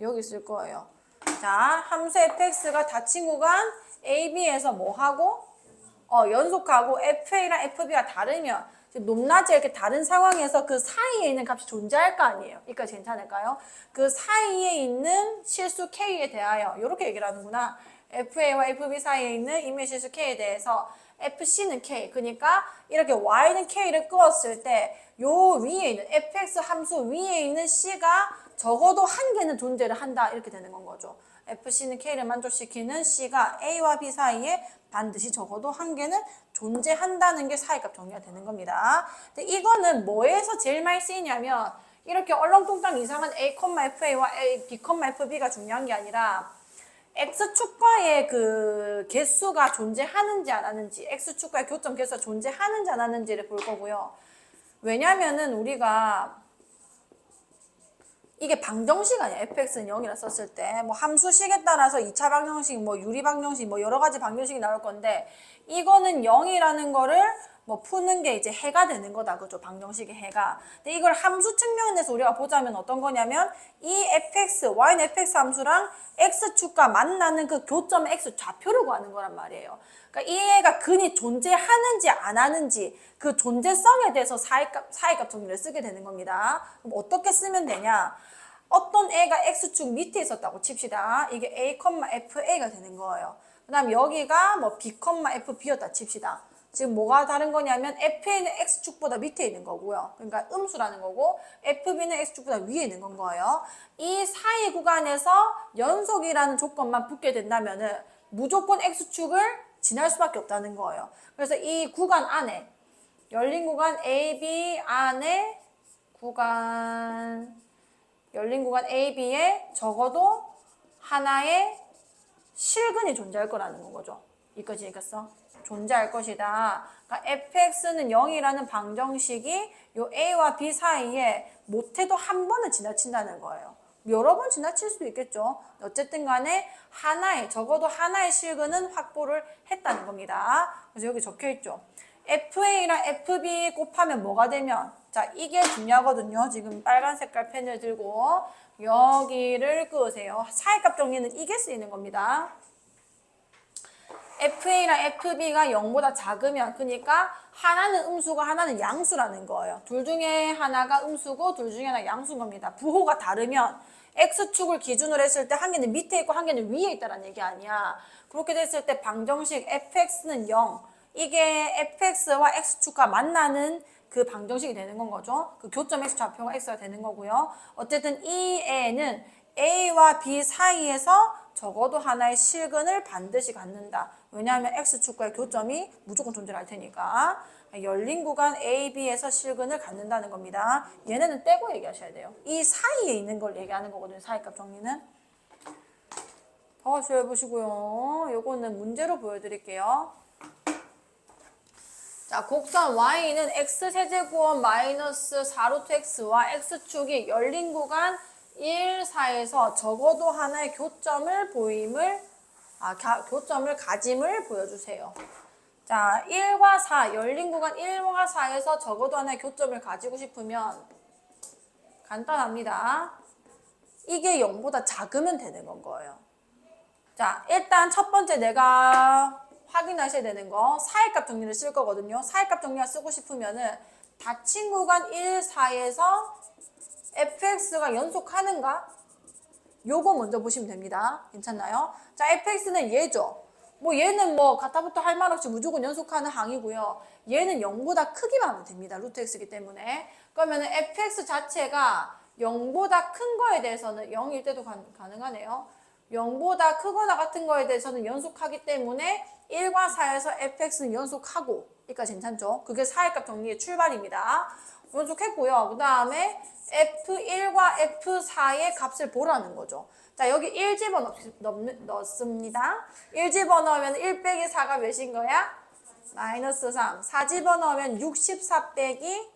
여기 있을 거예요. 자, 함수 fx가 닫힌 구간 AB에서 뭐 하고? 연속하고 FA랑 FB가 다르면 높낮이 이렇게 다른 상황에서 그 사이에 있는 값이 존재할 거 아니에요. 그러니까 괜찮을까요? 그 사이에 있는 실수 K에 대하여 이렇게 얘기를 하는구나. FA와 FB 사이에 있는 임의 실수 K에 대해서 FC는 K. 그러니까 이렇게 Y는 K를 끄었을 때 요 위에 있는 fx 함수 위에 있는 C가 적어도 한 개는 존재를 한다. 이렇게 되는 건 거죠. FC는 K를 만족시키는 C가 A와 B 사이에 반드시 적어도 한 개는 존재한다는 게 사이값 정리가 되는 겁니다. 근데 이거는 뭐에서 제일 많이 쓰이냐면 이렇게 얼렁뚱땅 이상한 A, FA와 B, FB가 중요한 게 아니라 X축과의 그 개수가 존재하는지 안 하는지, X축과의 교점 개수가 존재하는지 안 하는지를 볼 거고요. 왜냐면은 우리가 이게 방정식 아니야. fx는 0이라 썼을 때 뭐 함수식에 따라서 2차 방정식, 뭐 유리 방정식, 뭐 여러 가지 방정식이 나올 건데 이거는 0이라는 거를 뭐 푸는 게 이제 해가 되는 거다. 그죠? 방정식의 해가. 근데 이걸 함수 측면에서 우리가 보자면 어떤 거냐면 이 fx, y는 fx 함수랑 x축과 만나는 그 교점 x 좌표를 구하는 거란 말이에요. 그러니까 이 애가 근이 존재하는지 안 하는지 그 존재성에 대해서 사이값 정리를 쓰게 되는 겁니다. 그럼 어떻게 쓰면 되냐? 어떤 애가 x축 밑에 있었다고 칩시다. 이게 A, FA가 되는 거예요. 그 다음 여기가 뭐 B, FB였다 칩시다. 지금 뭐가 다른 거냐면 FA는 x축보다 밑에 있는 거고요. 그러니까 음수라는 거고 FB는 x축보다 위에 있는 건 거예요. 이 사이 구간에서 연속이라는 조건만 붙게 된다면은 무조건 x축을 지날 수밖에 없다는 거예요. 그래서 이 구간 안에 열린 구간 AB 안에 열린 구간 AB에 적어도 하나의 실근이 존재할 거라는 거죠. 이까지 얘기했어? 존재할 것이다. 그러니까 fx는 0이라는 방정식이 요 a와 b 사이에 못해도 한 번은 지나친다는 거예요. 여러 번 지나칠 수도 있겠죠. 어쨌든 간에 적어도 하나의 실근은 확보를 했다는 겁니다. 그래서 여기 적혀 있죠. FA랑 FB 곱하면 뭐가 되면? 자, 이게 중요하거든요. 지금 빨간 색깔 펜을 들고 여기를 끄세요. 사이값 정리는 이게 쓰이는 겁니다. FA랑 FB가 0보다 작으면, 그러니까 하나는 음수고 하나는 양수라는 거예요. 둘 중에 하나가 음수고 둘 중에 하나가 양수인 겁니다. 부호가 다르면 X축을 기준으로 했을 때 한 개는 밑에 있고 한 개는 위에 있다는 얘기 아니야. 그렇게 됐을 때 방정식 fx는 0, 이게 fx와 x축과 만나는 그 방정식이 되는 건 거죠. 그 교점 x 좌표가 x가 되는 거고요. 어쨌든 이 애는 a와 b 사이에서 적어도 하나의 실근을 반드시 갖는다. 왜냐하면 x축과의 교점이 무조건 존재할 테니까. 열린 구간 A, B에서 실근을 갖는다는 겁니다. 얘네는 떼고 얘기하셔야 돼요. 이 사이에 있는 걸 얘기하는 거거든요. 사이값 정리는. 더 같이 해보시고요. 요거는 문제로 보여드릴게요. 자, 곡선 Y는 X세제곱원 마이너스 4루트 X와 X축이 열린 구간 1, 4에서 적어도 하나의 교점을 교점을 가짐을 보여주세요. 자, 1과 4, 열린 구간 1과 4에서 적어도 하나의 교점을 가지고 싶으면 간단합니다. 이게 0보다 작으면 되는 건 거예요. 자, 일단 첫 번째 내가 확인하셔야 되는 거 사이값 정리를 쓸 거거든요. 사이값 정리를 쓰고 싶으면은 닫힌 구간 1, 4에서 fx가 연속하는가? 요거 먼저 보시면 됩니다. 괜찮나요? 자, fx는 얘죠. 뭐 얘는 뭐 가타부터 할 말 없이 무조건 연속하는 항이고요. 얘는 0보다 크기만 하면 됩니다. 루트 x이기 때문에. 그러면은 fx 자체가 0보다 큰 거에 대해서는 0일 때도 가능하네요. 0보다 크거나 같은 거에 대해서는 연속하기 때문에 1과 4에서 fx는 연속하고, 그러니까 괜찮죠? 그게 사이값 정리의 출발입니다. 연속했고요. 그 다음에 f1과 f4의 값을 보라는 거죠. 자, 여기 1 집어넣습니다. 1 집어넣으면 1 빼기 4가 몇인 거야? 마이너스 3. 4 집어넣으면 64 빼기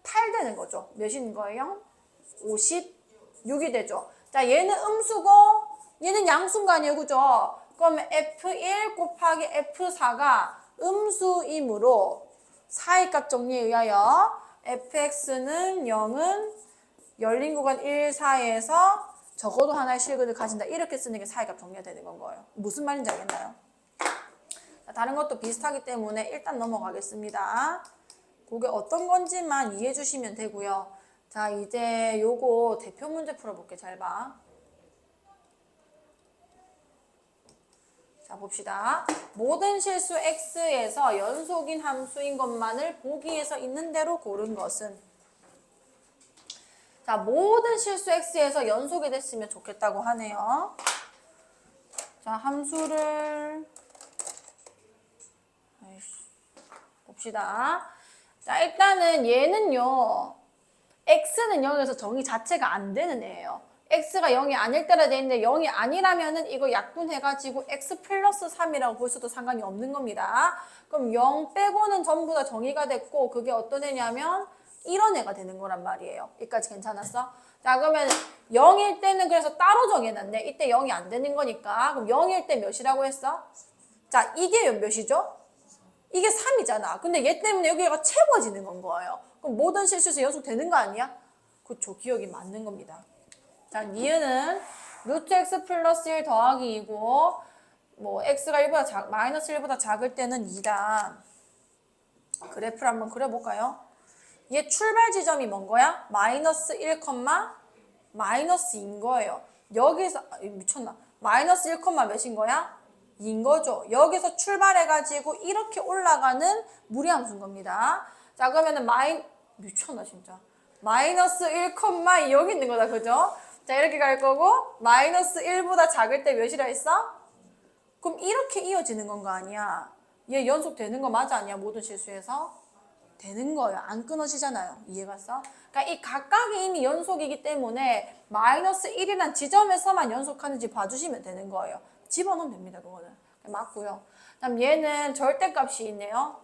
8 되는 거죠. 몇인 거예요? 56이 되죠. 자, 얘는 음수고 얘는 양수인 거 아니에요, 그죠? 그러면 F1 곱하기 F4가 음수이므로 사이값 정리에 의하여 fx는 0은 열린 구간 1, 4에서 적어도 하나의 실근을 가진다. 이렇게 쓰는 게 사이값 정리가 되는 건 거예요. 무슨 말인지 알겠나요? 자, 다른 것도 비슷하기 때문에 일단 넘어가겠습니다. 그게 어떤 건지만 이해해 주시면 되고요. 자, 이제 요거 대표 문제 풀어볼게. 잘 봐. 자, 봅시다. 모든 실수 x에서 연속인 함수인 것만을 보기에서 있는 대로 고른 것은. 자, 모든 실수 x에서 연속이 됐으면 좋겠다고 하네요. 자, 함수를 봅시다. 자, 일단은 얘는요. x는 0에서 정의 자체가 안 되는 애예요. x가 0이 아닐 때라 돼 있는데 0이 아니라면은 이거 약분해가지고 x 플러스 3이라고 볼 수도 상관이 없는 겁니다. 그럼 0 빼고는 전부 다 정의가 됐고 그게 어떤 애냐면 이런 애가 되는 거란 말이에요. 여기까지 괜찮았어? 자, 그러면 0일 때는 그래서 따로 정해놨네. 이때 0이 안 되는 거니까. 그럼 0일 때 몇이라고 했어? 자, 이게 몇이죠? 이게 3이잖아. 근데 얘 때문에 여기가 채워지는 건 거예요. 그럼 모든 실수에서 연속되는 거 아니야? 그쵸, 기억이 맞는 겁니다. 자, 니은은 루트 x 플러스 1 더하기 2고 뭐 x가 1보다 마이너스 1보다 작을 때는 2다. 그래프를 한번 그려볼까요? 얘 출발 지점이 뭔 거야? 마이너스 1, 마이너스 2인 거예요. 여기서 미쳤나? 마이너스 1, 몇인 거야? 2인 거죠. 여기서 출발해가지고 이렇게 올라가는 무리함수인 겁니다. 자, 그러면은 미쳤나 진짜. 마이너스 1, 여기 있는 거다, 그죠? 자, 이렇게 갈 거고 마이너스 1보다 작을 때 몇이라 했어? 그럼 이렇게 이어지는 건 거 아니야. 얘 연속되는 거 맞아 아니야? 모든 실수에서? 되는 거예요. 안 끊어지잖아요. 이해갔어? 그러니까 이 각각이 이미 연속이기 때문에 마이너스 1이란 지점에서만 연속하는지 봐주시면 되는 거예요. 집어넣으면 됩니다. 그거는. 맞고요. 그다음 얘는 절대값이 있네요.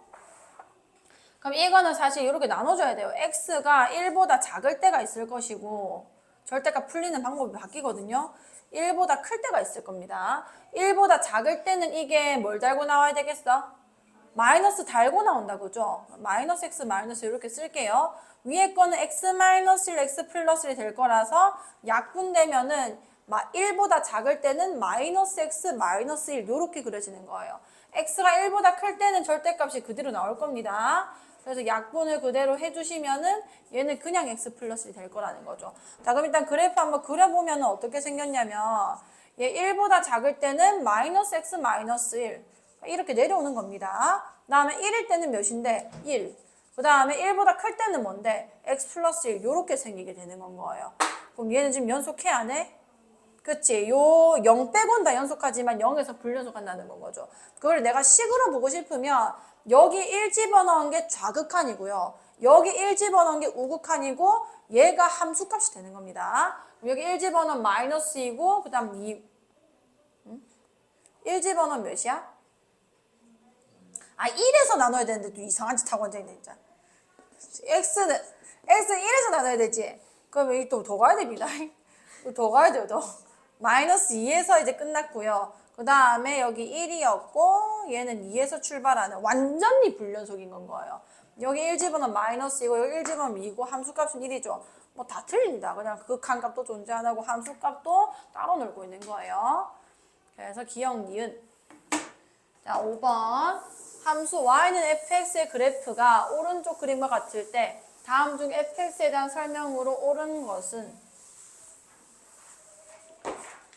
그럼 이거는 사실 이렇게 나눠줘야 돼요. x가 1보다 작을 때가 있을 것이고 절대값 풀리는 방법이 바뀌거든요. 1보다 클 때가 있을 겁니다. 1보다 작을 때는 이게 뭘 달고 나와야 되겠어? 마이너스 달고 나온다, 그죠? 마이너스 x 마이너스 이렇게 쓸게요. 위에 거는 x 마이너스 1, x 플러스 1이 될 거라서 약분되면은 1보다 작을 때는 마이너스 x 마이너스 1 이렇게 그려지는 거예요. x가 1보다 클 때는 절대값이 그대로 나올 겁니다. 그래서 약분을 그대로 해주시면은 얘는 그냥 x 플러스 1이 될 거라는 거죠. 자, 그럼 일단 그래프 한번 그려보면 어떻게 생겼냐면 얘 1보다 작을 때는 마이너스 x 마이너스 1 이렇게 내려오는 겁니다. 그 다음에 1일 때는 몇인데? 1. 그 다음에 1보다 클 때는 뭔데? x 플러스 1 이렇게 생기게 되는 건 거예요. 그럼 얘는 지금 연속해 안 해? 그치? 요 0 빼곤 다 연속하지만 0에서 불연속한다는 건 거죠. 그걸 내가 식으로 보고 싶으면 여기 1 집어넣은 게 좌극한이고요. 여기 1 집어넣은 게 우극한이고 얘가 함수값이 되는 겁니다. 여기 1 집어넣은 마이너스 2고 그 다음 1 집어넣은 몇이야? 아 1에서 나눠야 되는데 또 이상한 짓 하고 앉아있네 진짜. x는 1에서 나눠야 되지. 그러면 이게 또 더 가야 됩니다. 더 가야 돼요 더. 마이너스 2에서 이제 끝났고요. 그 다음에 여기 1이었고 얘는 2에서 출발하는 완전히 불연속인 건 거예요. 여기 1 집어넣으면 마이너스이고 여기 1 집어넣으면 2고 함수값은 1이죠. 뭐 다 틀립니다. 그냥 극한값도 존재 안 하고 함수값도 따로 놀고 있는 거예요. 그래서 기억 니은. 자 5번 함수 y는 fx의 그래프가 오른쪽 그림과 같을 때 다음 중 fx에 대한 설명으로 옳은 것은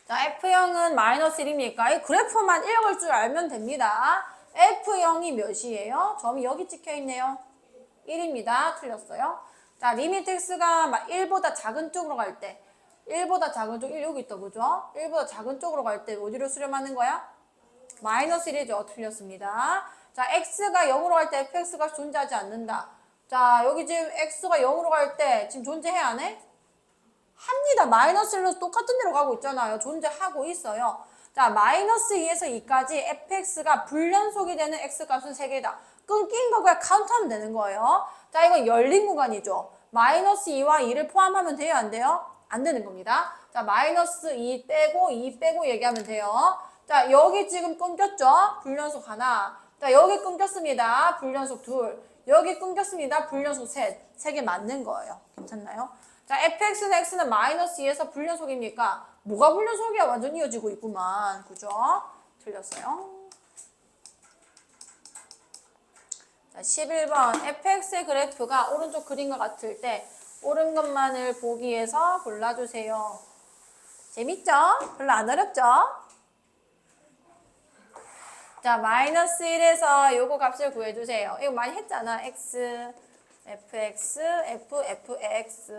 자, F형은 마이너스 1이니까 이 그래프만 읽을 줄 알면 됩니다. F형이 몇이에요? 점이 여기 찍혀있네요. 1입니다. 틀렸어요. 자, 리미트 x가 1보다 작은 쪽으로 갈 때 1보다 작은 쪽, 1 여기 있다, 그죠? 1보다 작은 쪽으로 갈 때 어디로 수렴하는 거야? 마이너스 1이죠. 틀렸습니다. 자, x가 0으로 갈 때 fx가 존재하지 않는다. 자, 여기 지금 x가 0으로 갈 때 지금 존재해 안 해? 합니다. 마이너스 1로 똑같은 데로 가고 있잖아요. 존재하고 있어요. 자, 마이너스 2에서 2까지 fx가 불연속이 되는 x값은 3개다. 끊긴 거 그냥 카운트하면 되는 거예요. 자, 이건 열린 구간이죠. 마이너스 2와 2를 포함하면 돼요? 안 돼요? 안 되는 겁니다. 자, 마이너스 2 빼고 2 빼고 얘기하면 돼요. 자, 여기 지금 끊겼죠? 불연속 하나. 자, 여기 끊겼습니다. 불연속 둘. 여기 끊겼습니다. 불연속 셋. 3개 맞는 거예요. 괜찮나요? 자, fx는 x는 마이너스 2에서 불연속입니까? 뭐가 불연속이야? 완전 이어지고 있구만. 그죠? 틀렸어요. 자, 11번 fx의 그래프가 오른쪽 그림과 같을 때 옳은 것만을 보기 위해서 골라주세요. 재밌죠? 별로 안 어렵죠? 자, 마이너스 1에서 요거 값을 구해주세요. 이거 많이 했잖아. x, fx, fx.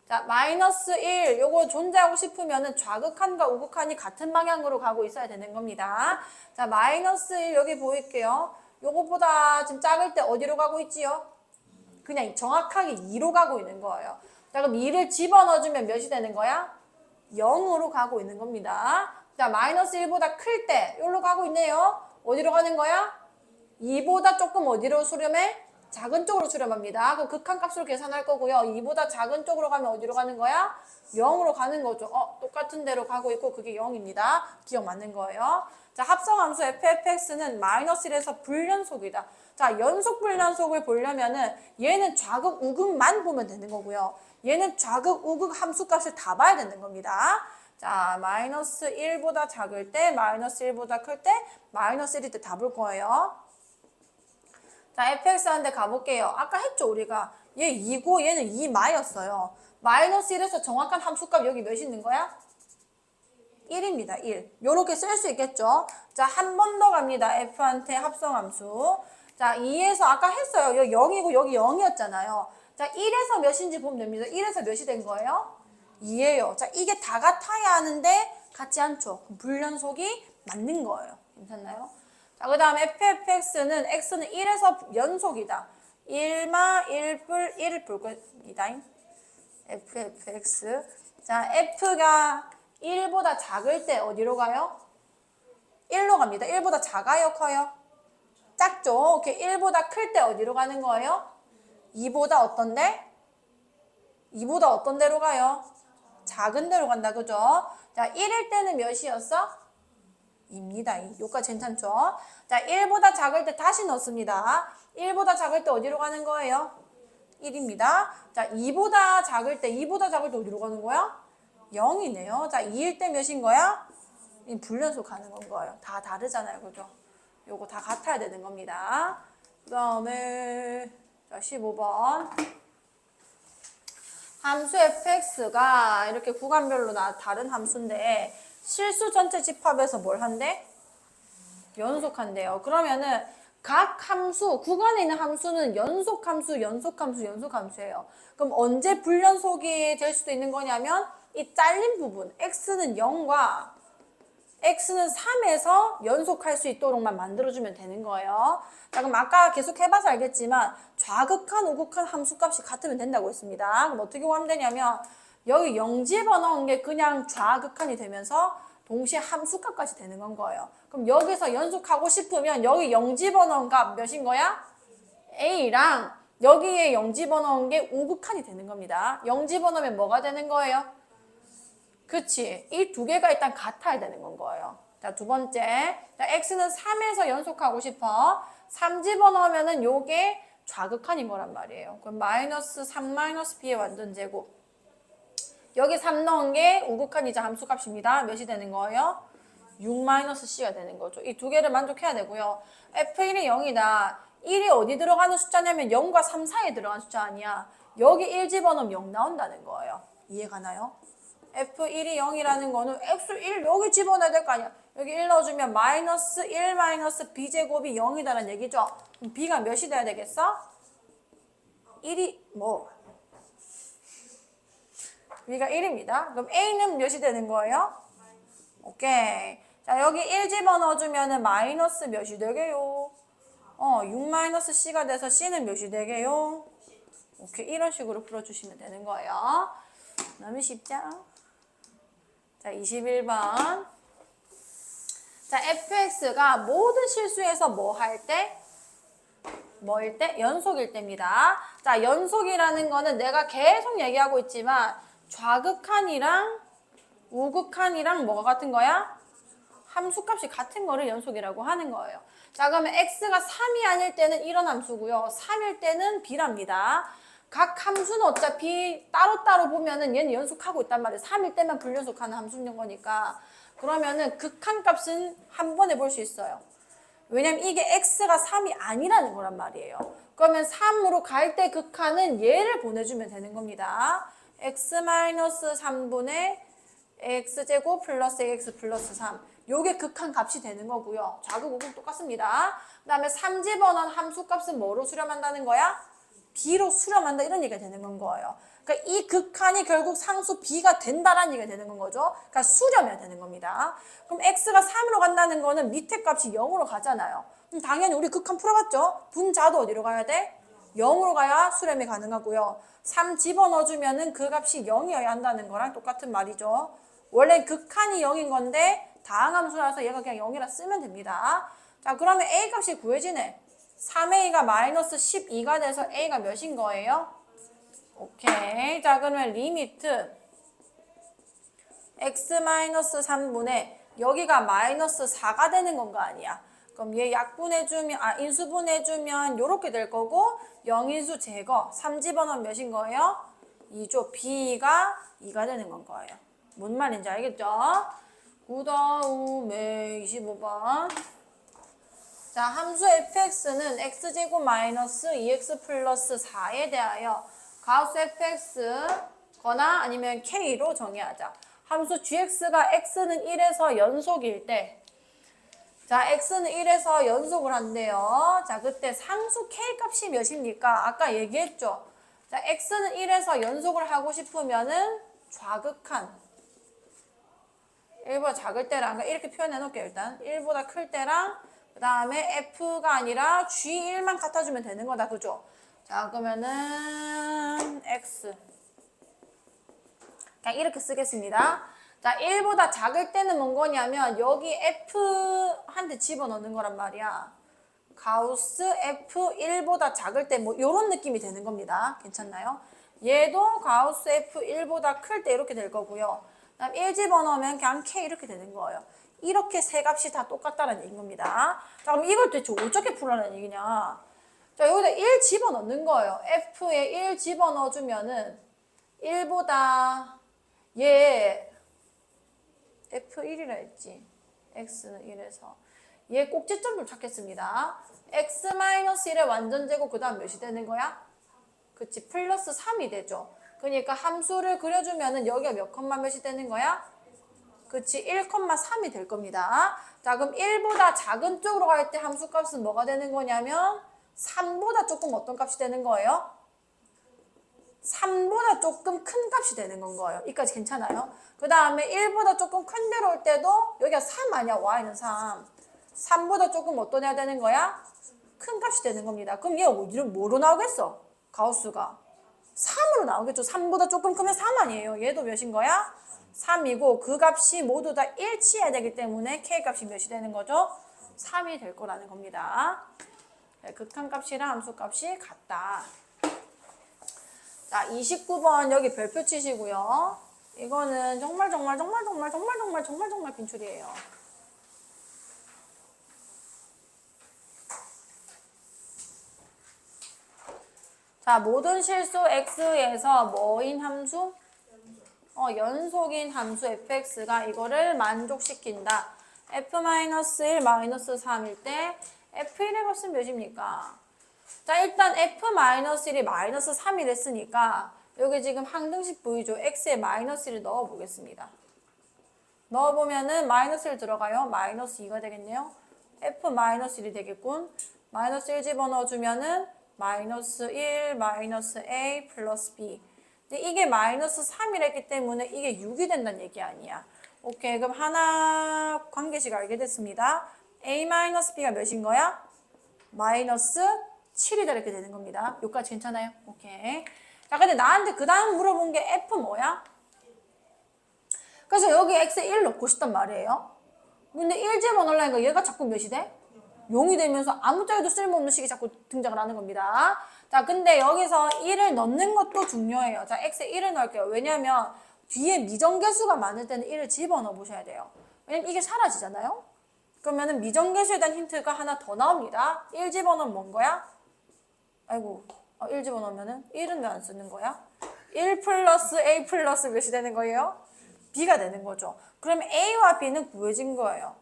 자, 마이너스 1, 요거 존재하고 싶으면은 좌극한과 우극한이 같은 방향으로 가고 있어야 되는 겁니다. 자, 마이너스 1 여기 보일게요. 요거보다 지금 작을 때 어디로 가고 있지요? 그냥 정확하게 2로 가고 있는 거예요. 자, 그럼 2를 집어넣어주면 몇이 되는 거야? 0으로 가고 있는 겁니다. 자, 마이너스 1보다 클 때 여기로 가고 있네요. 어디로 가는 거야? 2보다 조금 어디로 수렴해? 작은 쪽으로 수렴합니다. 그럼 극한값으로 계산할 거고요. 2보다 작은 쪽으로 가면 어디로 가는 거야? 0으로 가는 거죠. 똑같은 데로 가고 있고 그게 0입니다. 기억 맞는 거예요. 자, 합성함수 fx는 마이너스 1에서 불연속이다. 자, 연속 불연속을 보려면은 얘는 좌극, 우극만 보면 되는 거고요. 얘는 좌극, 우극 함수값을 다 봐야 되는 겁니다. 자, 마이너스 1보다 작을 때, 마이너스 1보다 클 때, 마이너스 1일 때 다 볼 거예요. 자, fx한테 가볼게요. 아까 했죠, 우리가. 얘 2고 얘는 2마였어요. 마이너스 1에서 정확한 함수값 여기 몇 있는 거야? 1입니다. 1. 요렇게 쓸 수 있겠죠? 자, 한 번 더 갑니다. f한테 합성함수. 자, 2에서 아까 했어요. 여기 0이고 여기 0이었잖아요. 자, 1에서 몇인지 보면 됩니다. 1에서 몇이 된 거예요? 2예요. 자, 이게 다 같아야 하는데 같지 않죠? 불연속이 맞는 거예요. 괜찮나요? 자, 그 다음 fx는 x는 1에서 연속이다. 1마 1뿔 1을 볼 겁니다. fx. 자, f가 1보다 작을 때 어디로 가요? 1로 갑니다. 1보다 작아요? 커요? 작죠? 오케이. 1보다 클 때 어디로 가는 거예요? 2보다 어떤데? 2보다 어떤 데로 가요? 작은 데로 간다. 그죠? 자, 1일 때는 몇이었어? 2입니다. 요까지 괜찮죠? 자, 1보다 작을 때 다시 넣습니다. 1보다 작을 때 어디로 가는 거예요? 1입니다. 자, 2보다 작을 때 어디로 가는 거야? 0이네요. 자, 2일 때 몇인 거야? 불연속 가는 건 거예요. 다 다르잖아요. 그죠? 요거 다 같아야 되는 겁니다. 그 다음에 자 15번 함수 fx가 이렇게 구간별로 다른 함수인데 실수 전체 집합에서 뭘 한대? 연속한대요. 그러면은 각 함수, 구간에 있는 함수는 연속함수, 연속함수, 연속함수예요. 그럼 언제 불연속이 될 수도 있는 거냐면 이 잘린 부분 x는 0과 x는 3에서 연속할 수 있도록만 만들어주면 되는 거예요. 자, 그럼 아까 계속 해봐서 알겠지만 좌극한, 우극한 함수값이 같으면 된다고 했습니다. 그럼 어떻게 하면 되냐면 여기 0 집어넣은 게 그냥 좌극한이 되면서 동시에 함수값까지 되는 건 거예요. 그럼 여기서 연속하고 싶으면 여기 0 집어넣은 값 몇인 거야? A랑 여기에 0 집어넣은 게 우극한이 되는 겁니다. 0 집어넣으면 뭐가 되는 거예요? 그치. 이 두 개가 일단 같아야 되는 건 거예요. 자, 두 번째. 자, x는 3에서 연속하고 싶어. 3 집어넣으면은 요게 좌극한인 거란 말이에요. 그럼 마이너스 3 마이너스 b의 완전 제곱. 여기 3 넣은 게 우극한이자 함수값입니다. 몇이 되는 거예요? 6 마이너스 c가 되는 거죠. 이 두 개를 만족해야 되고요. f1이 0이다. 1이 어디 들어가는 숫자냐면 0과 3 사이에 들어가는 숫자 아니야. 여기 1 집어넣으면 0 나온다는 거예요. 이해가나요? f1이 0이라는 거는 x1 여기 집어넣어야 될 거 아니야. 여기 1 넣어주면 마이너스 1 마이너스 b제곱이 0이다라는 얘기죠. 그럼 b가 몇이 돼야 되겠어? 1이 뭐? b가 1입니다. 그럼 a는 몇이 되는 거예요? 오케이. 자, 여기 1 집어넣어주면 마이너스 몇이 되게요? 6 마이너스 c가 돼서 c는 몇이 되게요? 오케이. 이런 식으로 풀어주시면 되는 거예요. 너무 쉽죠? 자, 21번. 자, fx가 모든 실수에서 뭐 할 때? 뭐일 때? 연속일 때입니다. 자, 연속이라는 거는 내가 계속 얘기하고 있지만 좌극한이랑 우극한이랑 뭐가 같은 거야? 함수값이 같은 거를 연속이라고 하는 거예요. 자, 그러면 x가 3이 아닐 때는 이런 함수고요. 3일 때는 b랍니다. 각 함수는 어차피 따로따로 보면은 얘는 연속하고 있단 말이에요. 3일 때만 불연속하는 함수인 거니까. 그러면은 극한값은 한 번에 볼 수 있어요. 왜냐면 이게 x가 3이 아니라는 거란 말이에요. 그러면 3으로 갈 때 극한은 얘를 보내주면 되는 겁니다. x-3분의 x제곱 플러스 x 플러스 3. 요게 극한 값이 되는 거고요. 좌극, 우극 똑같습니다. 그 다음에 3 집어넣은 함수값은 뭐로 수렴한다는 거야? b로 수렴한다 이런 얘기가 되는 건 거예요. 그러니까 이 극한이 결국 상수 b가 된다라는 얘기가 되는 건 거죠. 그러니까 수렴해야 되는 겁니다. 그럼 x가 3으로 간다는 거는 밑에 값이 0으로 가잖아요. 그럼 당연히 우리 극한 풀어봤죠? 분자도 어디로 가야 돼? 0으로 가야 수렴이 가능하고요. 3 집어넣어주면은 그 값이 0이어야 한다는 거랑 똑같은 말이죠. 원래 극한이 0인 건데 다항함수라서 얘가 그냥 0이라 쓰면 됩니다. 자, 그러면 a 값이 구해지네. 3a가 마이너스 12가 돼서 a가 몇인 거예요? 오케이. 자, 그러면 리미트 x-3분의 여기가 마이너스 4가 되는 건 거 아니야. 그럼 얘 약분해주면, 인수분해주면 요렇게 될 거고 0인수 제거 3 집어넣으면 몇인 거예요? 2죠. b가 2가 되는 건 거예요. 뭔 말인지 알겠죠? 그 다음에 25번. 자, 함수 fx는 x제곱 마이너스 2x 플러스 4에 대하여 가우스 fx 거나 아니면 k로 정의하자. 함수 gx가 x는 1에서 연속일 때, 자, x는 1에서 연속을 한대요. 자, 그때 상수 k 값이 몇입니까? 아까 얘기했죠. 자, x는 1에서 연속을 하고 싶으면은 좌극한 1보다 작을 때랑, 그러니까 이렇게 표현해 놓을게요. 일단 1보다 클 때랑 그 다음에 f가 아니라 g1만 갖다주면 되는 거다. 그죠? 자, 그러면은 x 그냥 이렇게 쓰겠습니다. 자, 1보다 작을 때는 뭔 거냐면 여기 f한테 집어넣는 거란 말이야. 가우스 f 1보다 작을 때 뭐 이런 느낌이 되는 겁니다. 괜찮나요? 얘도 가우스 f 1보다 클 때 이렇게 될 거고요. 그다음 1 집어넣으면 그냥 k 이렇게 되는 거예요. 이렇게 세 값이 다 똑같다는 얘기인 겁니다. 자, 그럼 이걸 대체 어떻게 풀라는 얘기냐? 자, 여기다 1 집어넣는 거예요. f에 1 집어넣어주면은 1보다 얘 f1이라 했지. x는 1에서 얘 꼭지점 좀 찾겠습니다. x-1의 완전제곱 그 다음 몇이 되는 거야? 그치, 플러스 3이 되죠. 그러니까 함수를 그려주면은 여기가 몇 컴마 몇이 되는 거야? 그치, 1,3이 될 겁니다. 자, 그럼 1보다 작은 쪽으로 갈 때 함수값은 뭐가 되는 거냐면 3보다 조금 어떤 값이 되는 거예요? 3보다 조금 큰 값이 되는 건 거예요. 이까지 괜찮아요? 그 다음에 1보다 조금 큰 데로 올 때도 여기가 3 아니야? y는 3. 3보다 조금 어떤 애가 되는 거야? 큰 값이 되는 겁니다. 그럼 얘 이름 뭐로 나오겠어? 가우스가 3으로 나오겠죠. 3보다 조금 크면 3 아니에요. 얘도 몇인 거야? 3이고 그 값이 모두 다 일치해야 되기 때문에 K값이 몇이 되는 거죠? 3이 될 거라는 겁니다. 네, 극한값이랑 함수값이 같다. 자, 29번 여기 별표 치시고요. 이거는 정말 빈출이에요. 자, 모든 실수 x에서 뭐인 함수? 연속인 함수 fx가 이거를 만족시킨다. f-1, -3일 때 f1의 값은 몇입니까? 자, 일단 f-1이 -3이 됐으니까 여기 지금 항등식 보이죠? x에 -1을 넣어보겠습니다. 넣어보면은 마이너스를 들어가요. -2가 되겠네요. f-1이 되겠군. -1 집어넣어주면은 -1, -a 플러스 b. 근데 이게 -3이랬기 때문에 이게 6이 된다는 얘기 아니야. 오케이, 그럼 하나 관계식 알게 됐습니다. a-b가 몇인 거야? -7이다 이렇게 되는 겁니다. 여기까지 괜찮아요? 오케이. 자, 근데 나한테 그 다음 물어본 게 f 뭐야? 그래서 여기 x에 1 넣고 싶단 말이에요. 근데 1 집어넣으려니까 얘가 자꾸 몇이 돼? 0이 되면서 아무 짝에도 쓸모없는 식이 자꾸 등장을 하는 겁니다. 자, 근데 여기서 1을 넣는 것도 중요해요. 자, x에 1을 넣을게요. 왜냐면 뒤에 미정계수가 많을 때는 1을 집어넣어 보셔야 돼요. 왜냐면 이게 사라지잖아요. 그러면은 미정계수에 대한 힌트가 하나 더 나옵니다. 1 집어넣으면 뭔 거야? 아이고, 1 집어넣으면은 1은 왜 안 쓰는 거야? 1 플러스 a 플러스 몇이 되는 거예요? b가 되는 거죠. 그럼 a와 b는 구해진 거예요.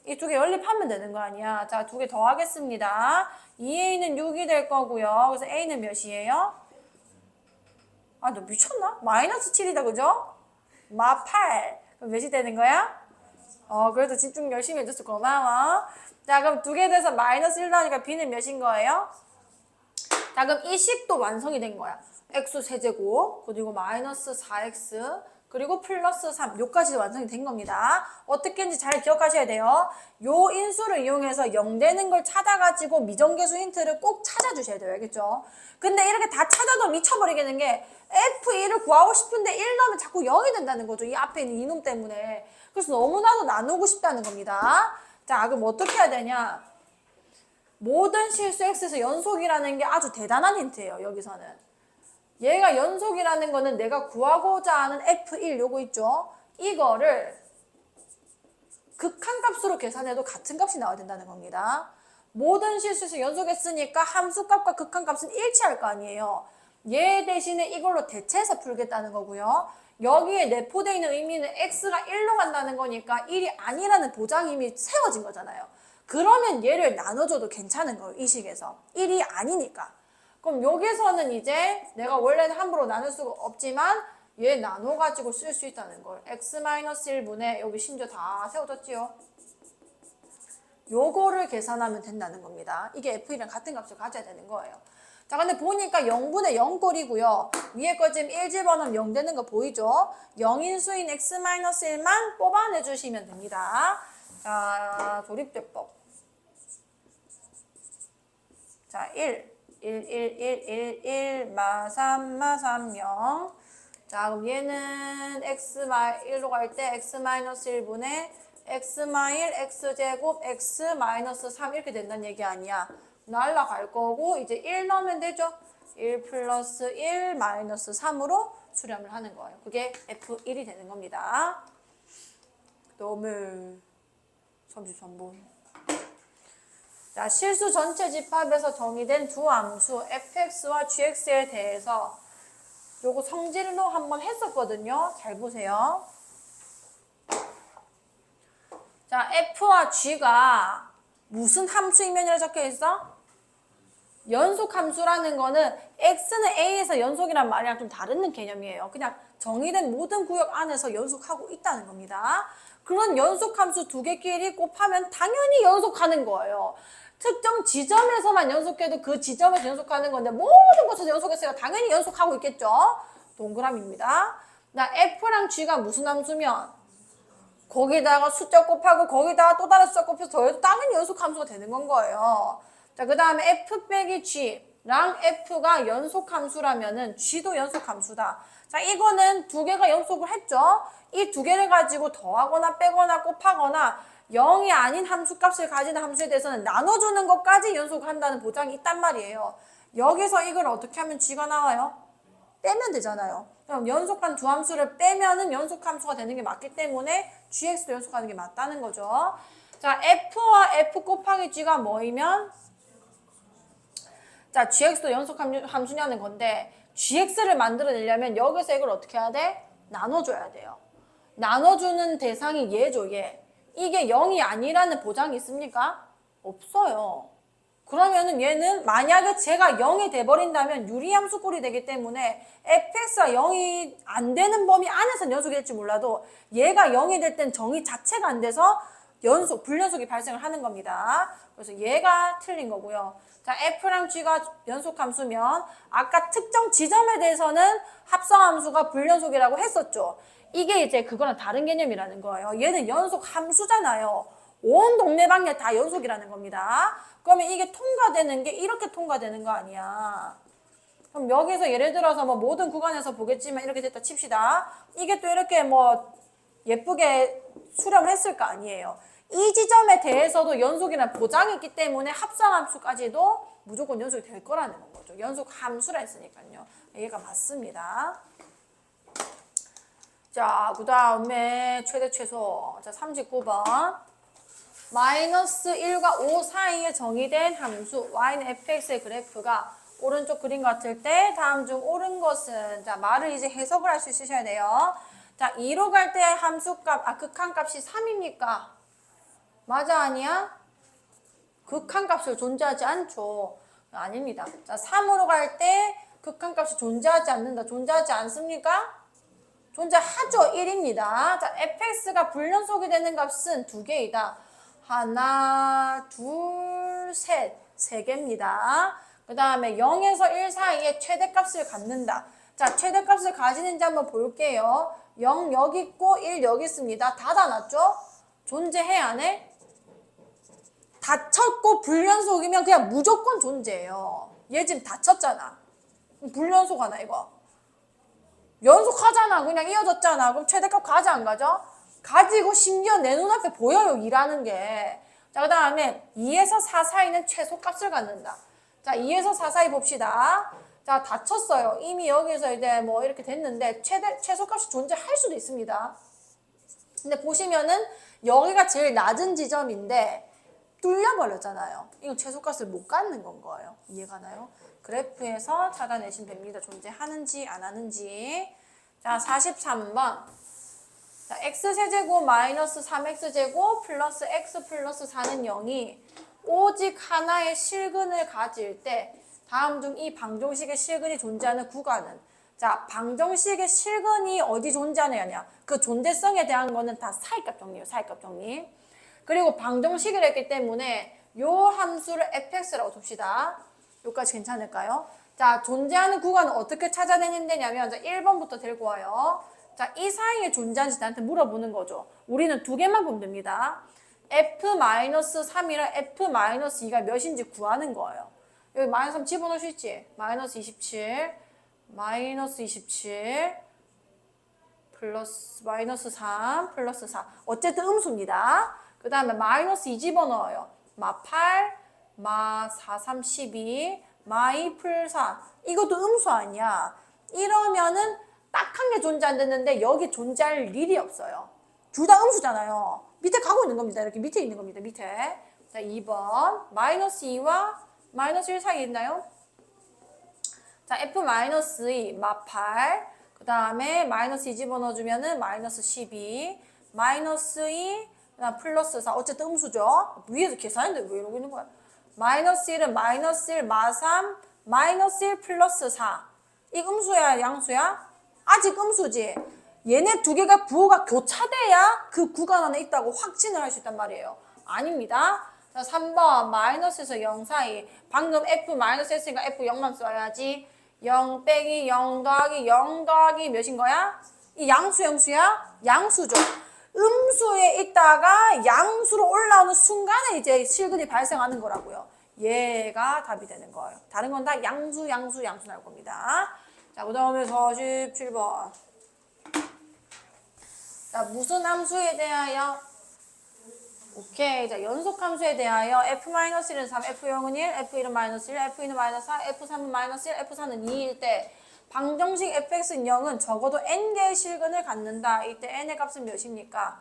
이 두 개 연립하면 되는 거 아니야. 자, 두 개 더 하겠습니다. 2a는 6이 될 거고요. 그래서 a는 몇이에요? 아, 너 미쳤나? -7이다, 그죠? -8. 그럼 몇이 되는 거야? 그래도 집중 열심히 해줘서 고마워. 자, 그럼 두 개 돼서 -1 나오니까 b는 몇인 거예요? 자, 그럼 이 식도 완성이 된 거야. x 세제곱, 그리고 -4x, 그리고 플러스 3, 요까지 완성이 된 겁니다. 어떻게 했는지 잘 기억하셔야 돼요. 요 인수를 이용해서 0 되는 걸 찾아가지고 미정계수 힌트를 꼭 찾아주셔야 돼요. 알겠죠? 근데 이렇게 다 찾아도 미쳐버리겠는 게 F1을 구하고 싶은데 1 넣으면 자꾸 0이 된다는 거죠. 이 앞에 있는 이놈 때문에. 그래서 너무나도 나누고 싶다는 겁니다. 자, 그럼 어떻게 해야 되냐? 모든 실수 X에서 연속이라는 게 아주 대단한 힌트예요. 여기서는. 얘가 연속이라는 거는 내가 구하고자 하는 F1 요거 있죠? 이거를 극한값으로 계산해도 같은 값이 나와야 된다는 겁니다. 모든 실수에서 연속했으니까 함수값과 극한값은 일치할 거 아니에요. 얘 대신에 이걸로 대체해서 풀겠다는 거고요. 여기에 내포되어 있는 의미는 x가 1로 간다는 거니까 1이 아니라는 보장이 이미 세워진 거잖아요. 그러면 얘를 나눠줘도 괜찮은 거예요. 이 식에서. 1이 아니니까. 그럼 여기서는 이제 내가 원래는 함부로 나눌 수가 없지만 얘 나눠가지고 쓸 수 있다는 걸. x-1분의 여기 심지어 다 세워졌지요. 요거를 계산하면 된다는 겁니다. 이게 f1이랑 같은 값을 가져야 되는 거예요. 자, 근데 보니까 0분의 0꼴이고요. 위에 거 지금 1 집어넣으면 0 되는 거 보이죠? 0인수인 x-1만 뽑아내주시면 됩니다. 자, 조립제법. 자, 1. 3, 0. 자, 그럼 얘는 x-1로 갈 때 x-1분의 x-1, x제곱, x-3 이렇게 된다는 얘기 아니야. 날라갈 거고 이제 1 넣으면 되죠. 1 플러스 1 마이너스 3으로 수렴을 하는 거예요. 그게 F1이 되는 겁니다. 너무 33번. 자, 실수 전체 집합에서 정의된 두 함수 fx와 gx에 대해서 요거 성질로 한번 했었거든요. 잘 보세요. 자, 자, F와 G가 무슨 함수이면이라 적혀 있어? 연속 함수라는 거는 X는 A에서 연속이란 말이랑 좀 다른 개념이에요. 그냥 정의된 모든 구역 안에서 연속하고 있다는 겁니다. 그런 연속 함수 두 개끼리 곱하면 당연히 연속하는 거예요. 특정 지점에서만 연속해도 그 지점에서 연속하는 건데 모든 곳에서 연속했으니까 당연히 연속하고 있겠죠. 동그라미입니다. 나 F랑 G가 무슨 함수면 거기다가 숫자 곱하고 거기다가 또 다른 숫자 곱해서 더해도 당연히 연속 함수가 되는 건 거예요. 자, 그 다음에 F 빼기 G랑 F가 연속 함수라면은 G도 연속 함수다. 자, 이거는 두 개가 연속을 했죠. 이 두 개를 가지고 더하거나 빼거나 곱하거나 0이 아닌 함수값을 가진 함수에 대해서는 나눠주는 것까지 연속한다는 보장이 있단 말이에요. 여기서 이걸 어떻게 하면 G가 나와요? 빼면 되잖아요. 그럼 연속한 두 함수를 빼면은 연속 함수가 되는 게 맞기 때문에 GX도 연속하는 게 맞다는 거죠. 자, F와 F 곱하기 G가 뭐이면? 자, GX도 연속 함수냐는 건데 GX를 만들어내려면 여기서 이걸 어떻게 해야 돼? 나눠줘야 돼요. 나눠주는 대상이 얘죠, 얘. 이게 0이 아니라는 보장이 있습니까? 없어요. 그러면은 얘는 만약에 제가 0이 돼버린다면 유리함수꼴이 되기 때문에 fx가 0이 안 되는 범위 안에서는 연속이 될지 몰라도 얘가 0이 될 땐 정의 자체가 안 돼서 불연속이 발생을 하는 겁니다. 그래서 얘가 틀린 거고요. 자, f랑 g가 연속함수면 아까 특정 지점에 대해서는 합성함수가 불연속이라고 했었죠. 이게 이제 그거랑 다른 개념이라는 거예요. 얘는 연속함수잖아요. 온 동네방네 다 연속이라는 겁니다. 그러면 이게 통과되는 게 이렇게 통과되는 거 아니야. 그럼 여기서 예를 들어서 뭐 모든 구간에서 보겠지만 이렇게 됐다 칩시다. 이게 또 이렇게 뭐 예쁘게 수렴을 했을 거 아니에요. 이 지점에 대해서도 연속이라는 보장이 있기 때문에 합성함수까지도 무조건 연속이 될 거라는 거죠. 연속함수라 했으니까요. 얘가 맞습니다. 자, 그 다음에 최대 최소. 자, 39번. 마이너스 1과 5 사이에 정의된 함수 y는 fx의 그래프가 오른쪽 그림 같을 때 다음 중 옳은 것은, 자, 말을 이제 해석을 할 수 있으셔야 돼요. 자, 2로 갈 때 함수값, 극한값이 3입니까? 맞아, 아니야? 극한값을 존재하지 않죠. 아닙니다. 자, 3으로 갈 때 극한값이 존재하지 않는다. 존재하지 않습니까? 존재하죠. 1입니다. 자, fx가 불연속이 되는 값은 두 개이다. 하나, 둘, 셋. 세 개입니다. 그 다음에 0에서 1 사이에 최대값을 갖는다. 자, 최대값을 가지는지 한번 볼게요. 0 여기 있고 1 여기 있습니다. 닫아놨죠? 존재해, 안 해? 닫혔고 불연속이면 그냥 무조건 존재해요. 얘 지금 닫혔잖아. 불연속 하나, 이거. 연속하잖아. 그냥 이어졌잖아. 그럼 최대값 가지 안 가죠? 가지고 심지어 내 눈앞에 보여요. 2라는 게. 자, 그 다음에 2에서 4 사이는 최소값을 갖는다. 자, 2에서 4 사이 봅시다. 자, 닫혔어요. 이미 여기서 이제 뭐 이렇게 됐는데 최소값이 존재할 수도 있습니다. 근데 보시면은 여기가 제일 낮은 지점인데 뚫려버렸잖아요. 이건 최소값을 못 갖는 건 거예요. 이해가나요? 그래프에서 찾아내시면 됩니다. 존재하는지 안 하는지. 자, 43번. 자, x세제곱 마이너스 3x제곱 플러스 x 플러스 4는 0이 오직 하나의 실근을 가질 때 다음 중 이 방정식의 실근이 존재하는 구간은, 자, 방정식의 실근이 어디 존재하느냐, 그 존재성에 대한 거는 다 사이값 정리예요. 사이값 정리. 그리고 방정식을 했기 때문에 요 함수를 fx라고 둡시다. 여기까지 괜찮을까요? 자, 존재하는 구간은 어떻게 찾아내냐면, 자, 1번부터 데리고 와요. 자, 이 사이에 존재하는지 나한테 물어보는 거죠. 우리는 두 개만 보면 됩니다. f-3이랑 f-2가 몇인지 구하는 거예요. 여기 마이너스 3 집어넣을 수 있지? 마이너스 27, 마이너스 27, 플러스 마이너스 3, 플러스 4. 어쨌든 음수입니다. 그 다음에 마이너스 2 집어넣어요. 마 8, 마 4, 3, 12, 마 2, 풀 4. 이것도 음수 아니야. 이러면은 딱 한 개 존재 안 됐는데 여기 존재할 일이 없어요. 둘 다 음수잖아요. 밑에 가고 있는 겁니다. 이렇게 밑에 있는 겁니다. 밑에. 자, 2번. 마이너스 2와 마이너스 1 사이에 있나요? 자, f-2, 마 8. 그 다음에 마이너스 2 집어넣어주면은 마이너스 12, 마이너스 2, 그다음 플러스 4. 어쨌든 음수죠. 위에서 계산했는데 왜 이러고 있는 거야? 마이너스 1은 마이너스 1 마3 마이너스 1 플러스 4. 이 음수야 양수야? 아직 음수지. 얘네 두 개가 부호가 교차돼야 그 구간 안에 있다고 확진을 할 수 있단 말이에요. 아닙니다. 자, 3번 마이너스에서 0 사이. 방금 F 마이너스 했으니까 F 0만 써야지. 0 빼기 0 더하기 0 더하기 몇인 거야? 이 양수 양수야? 양수죠. 음수에 있다가 양수로 올라오는 순간에 이제 실근이 발생하는 거라고요. 얘가 답이 되는 거예요. 다른 건 다 양수 양수 양수 나올 겁니다. 자, 그 다음에 47번. 자, 무슨 함수에 대하여? 오케이. 자, 연속함수에 대하여 F-1은 3, F0은 1, F1은 마이너스 1, F2는 마이너스 4, F3은 마이너스 1, F4는 2일 때 방정식 fx는 0은 적어도 n개의 실근을 갖는다. 이때 n의 값은 몇입니까?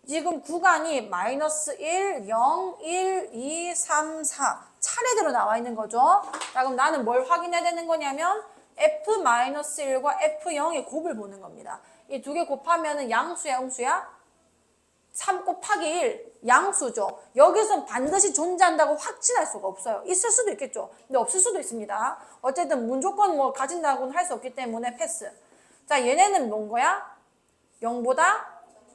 지금 구간이 마이너스 1, 0, 1, 2, 3, 4 차례대로 나와 있는 거죠. 자, 그럼 나는 뭘 확인해야 되는 거냐면 F-1과 F0의 곱을 보는 겁니다. 이 두 개 곱하면은 양수야, 음수야? 3 곱하기 1, 양수죠. 여기서는 반드시 존재한다고 확신할 수가 없어요. 있을 수도 있겠죠. 근데 없을 수도 있습니다. 어쨌든 무조건 뭐 가진다고는 할 수 없기 때문에 패스. 자, 얘네는 뭔 거야? 0보다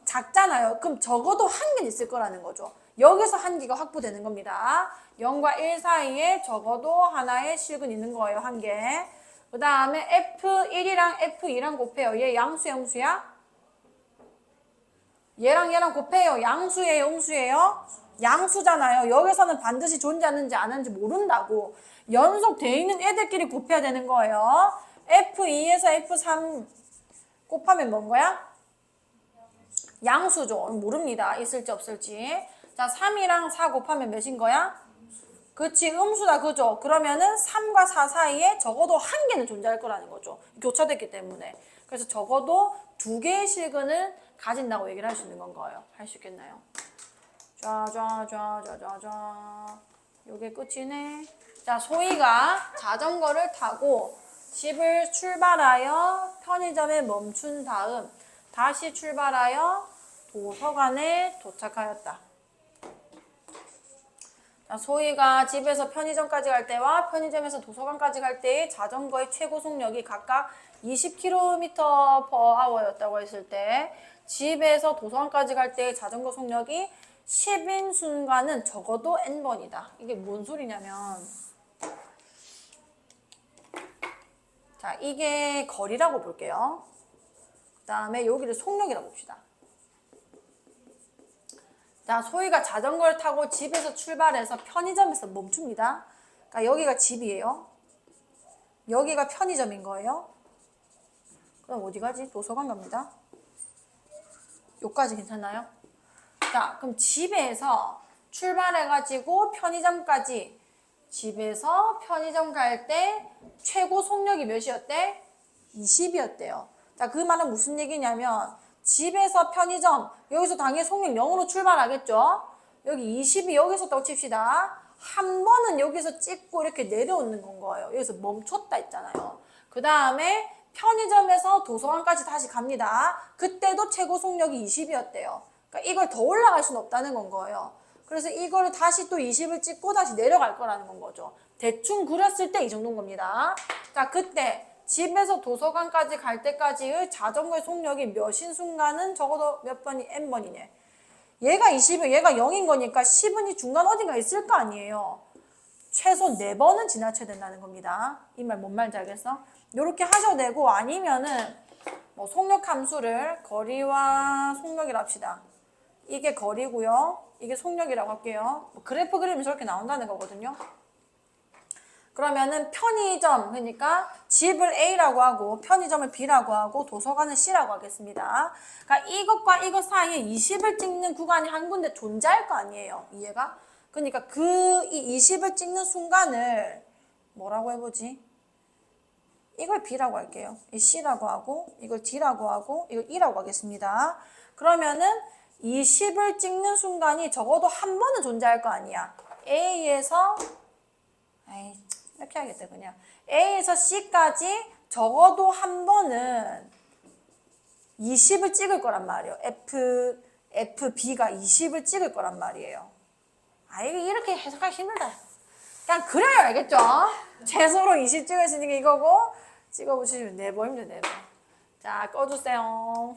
작잖아요. 그럼 적어도 한 개는 있을 거라는 거죠. 여기서 한 개가 확보되는 겁니다. 0과 1 사이에 적어도 하나의 실근 있는 거예요. 한 개. 그 다음에 F1이랑 F2랑 곱해요. 얘 양수야, 음수야? 얘랑 얘랑 곱해요. 양수예요, 음수예요? 양수잖아요. 여기서는 반드시 존재하는지 안 하는지 모른다고. 연속돼 있는 애들끼리 곱해야 되는 거예요. F2에서 F3 곱하면 뭔 거야? 양수죠. 모릅니다. 있을지 없을지. 자, 3이랑 4 곱하면 몇인 거야? 그치, 음수다, 그죠? 그러면은 3과 4 사이에 적어도 한 개는 존재할 거라는 거죠. 교차됐기 때문에. 그래서 적어도 두 개의 실근을 가진다고 얘기를 할 수 있는 건 거예요. 할 수 있겠나요? 쫙쫙쫙쫙쫙쫙. 요게 끝이네. 자, 소희가 자전거를 타고 집을 출발하여 편의점에 멈춘 다음 다시 출발하여 도서관에 도착하였다. 자, 소희가 집에서 편의점까지 갈 때와 편의점에서 도서관까지 갈 때의 자전거의 최고 속력이 각각 20km/h였다고 했을 때 집에서 도서관까지 갈 때의 자전거 속력이 10인 순간은 적어도 n번이다. 이게 뭔 소리냐면 자, 이게 거리라고 볼게요. 그 다음에 여기를 속력이라고 봅시다. 자, 소희가 자전거를 타고 집에서 출발해서 편의점에서 멈춥니다. 그러니까 여기가 집이에요. 여기가 편의점인 거예요. 그럼 어디 가지? 도서관 갑니다. 여기까지 괜찮나요? 자, 그럼 집에서 출발해가지고 편의점까지 집에서 편의점 갈 때 최고 속력이 몇이었대? 20이었대요. 자, 그 말은 무슨 얘기냐면 집에서 편의점, 여기서 당연히 속력 0으로 출발하겠죠? 여기 20이 여기 있었다고 칩시다. 한 번은 여기서 찍고 이렇게 내려오는 건 거예요. 여기서 멈췄다 했잖아요. 그 다음에 편의점에서 도서관까지 다시 갑니다. 그때도 최고 속력이 20이었대요. 그러니까 이걸 더 올라갈 수는 없다는 건 거예요. 그래서 이거를 다시 또 20을 찍고 다시 내려갈 거라는 건 거죠. 대충 그렸을 때 이 정도인 겁니다. 자, 그때 집에서 도서관까지 갈 때까지의 자전거의 속력이 몇인 순간은 적어도 몇 번이 n번이네. 얘가 20이고 얘가 0인 거니까 10은 이 중간 어딘가 있을 거 아니에요. 최소 4번은 지나쳐야 된다는 겁니다. 이 말 뭔 말인지 알겠어? 이렇게 하셔도 되고 아니면은 뭐 속력 함수를 거리와 속력이라 합시다. 이게 거리고요. 이게 속력이라고 할게요. 뭐 그래프 그리면 저렇게 나온다는 거거든요. 그러면은 편의점, 그러니까 집을 A라고 하고 편의점을 B라고 하고 도서관을 C라고 하겠습니다. 그러니까 이것과 이것 사이에 20을 찍는 구간이 한 군데 존재할 거 아니에요. 이해가? 그러니까 이 20을 찍는 순간을 뭐라고 해보지? 이걸 B라고 할게요. 이 C라고 하고 이걸 D라고 하고 이걸 E라고 하겠습니다. 그러면은 20을 찍는 순간이 적어도 한 번은 존재할 거 아니야. A에서 이렇게 하겠다 그냥. A에서 C까지 적어도 한 번은 20을 찍을 거란 말이에요. FB가 20을 찍을 거란 말이에요. 아, 이렇게 해석하기 힘들다. 그냥 그래야 알겠죠? 최소로 20 찍을 수 있는 게 이거고, 찍어보시면 4번입니다, 4번. 자, 꺼주세요.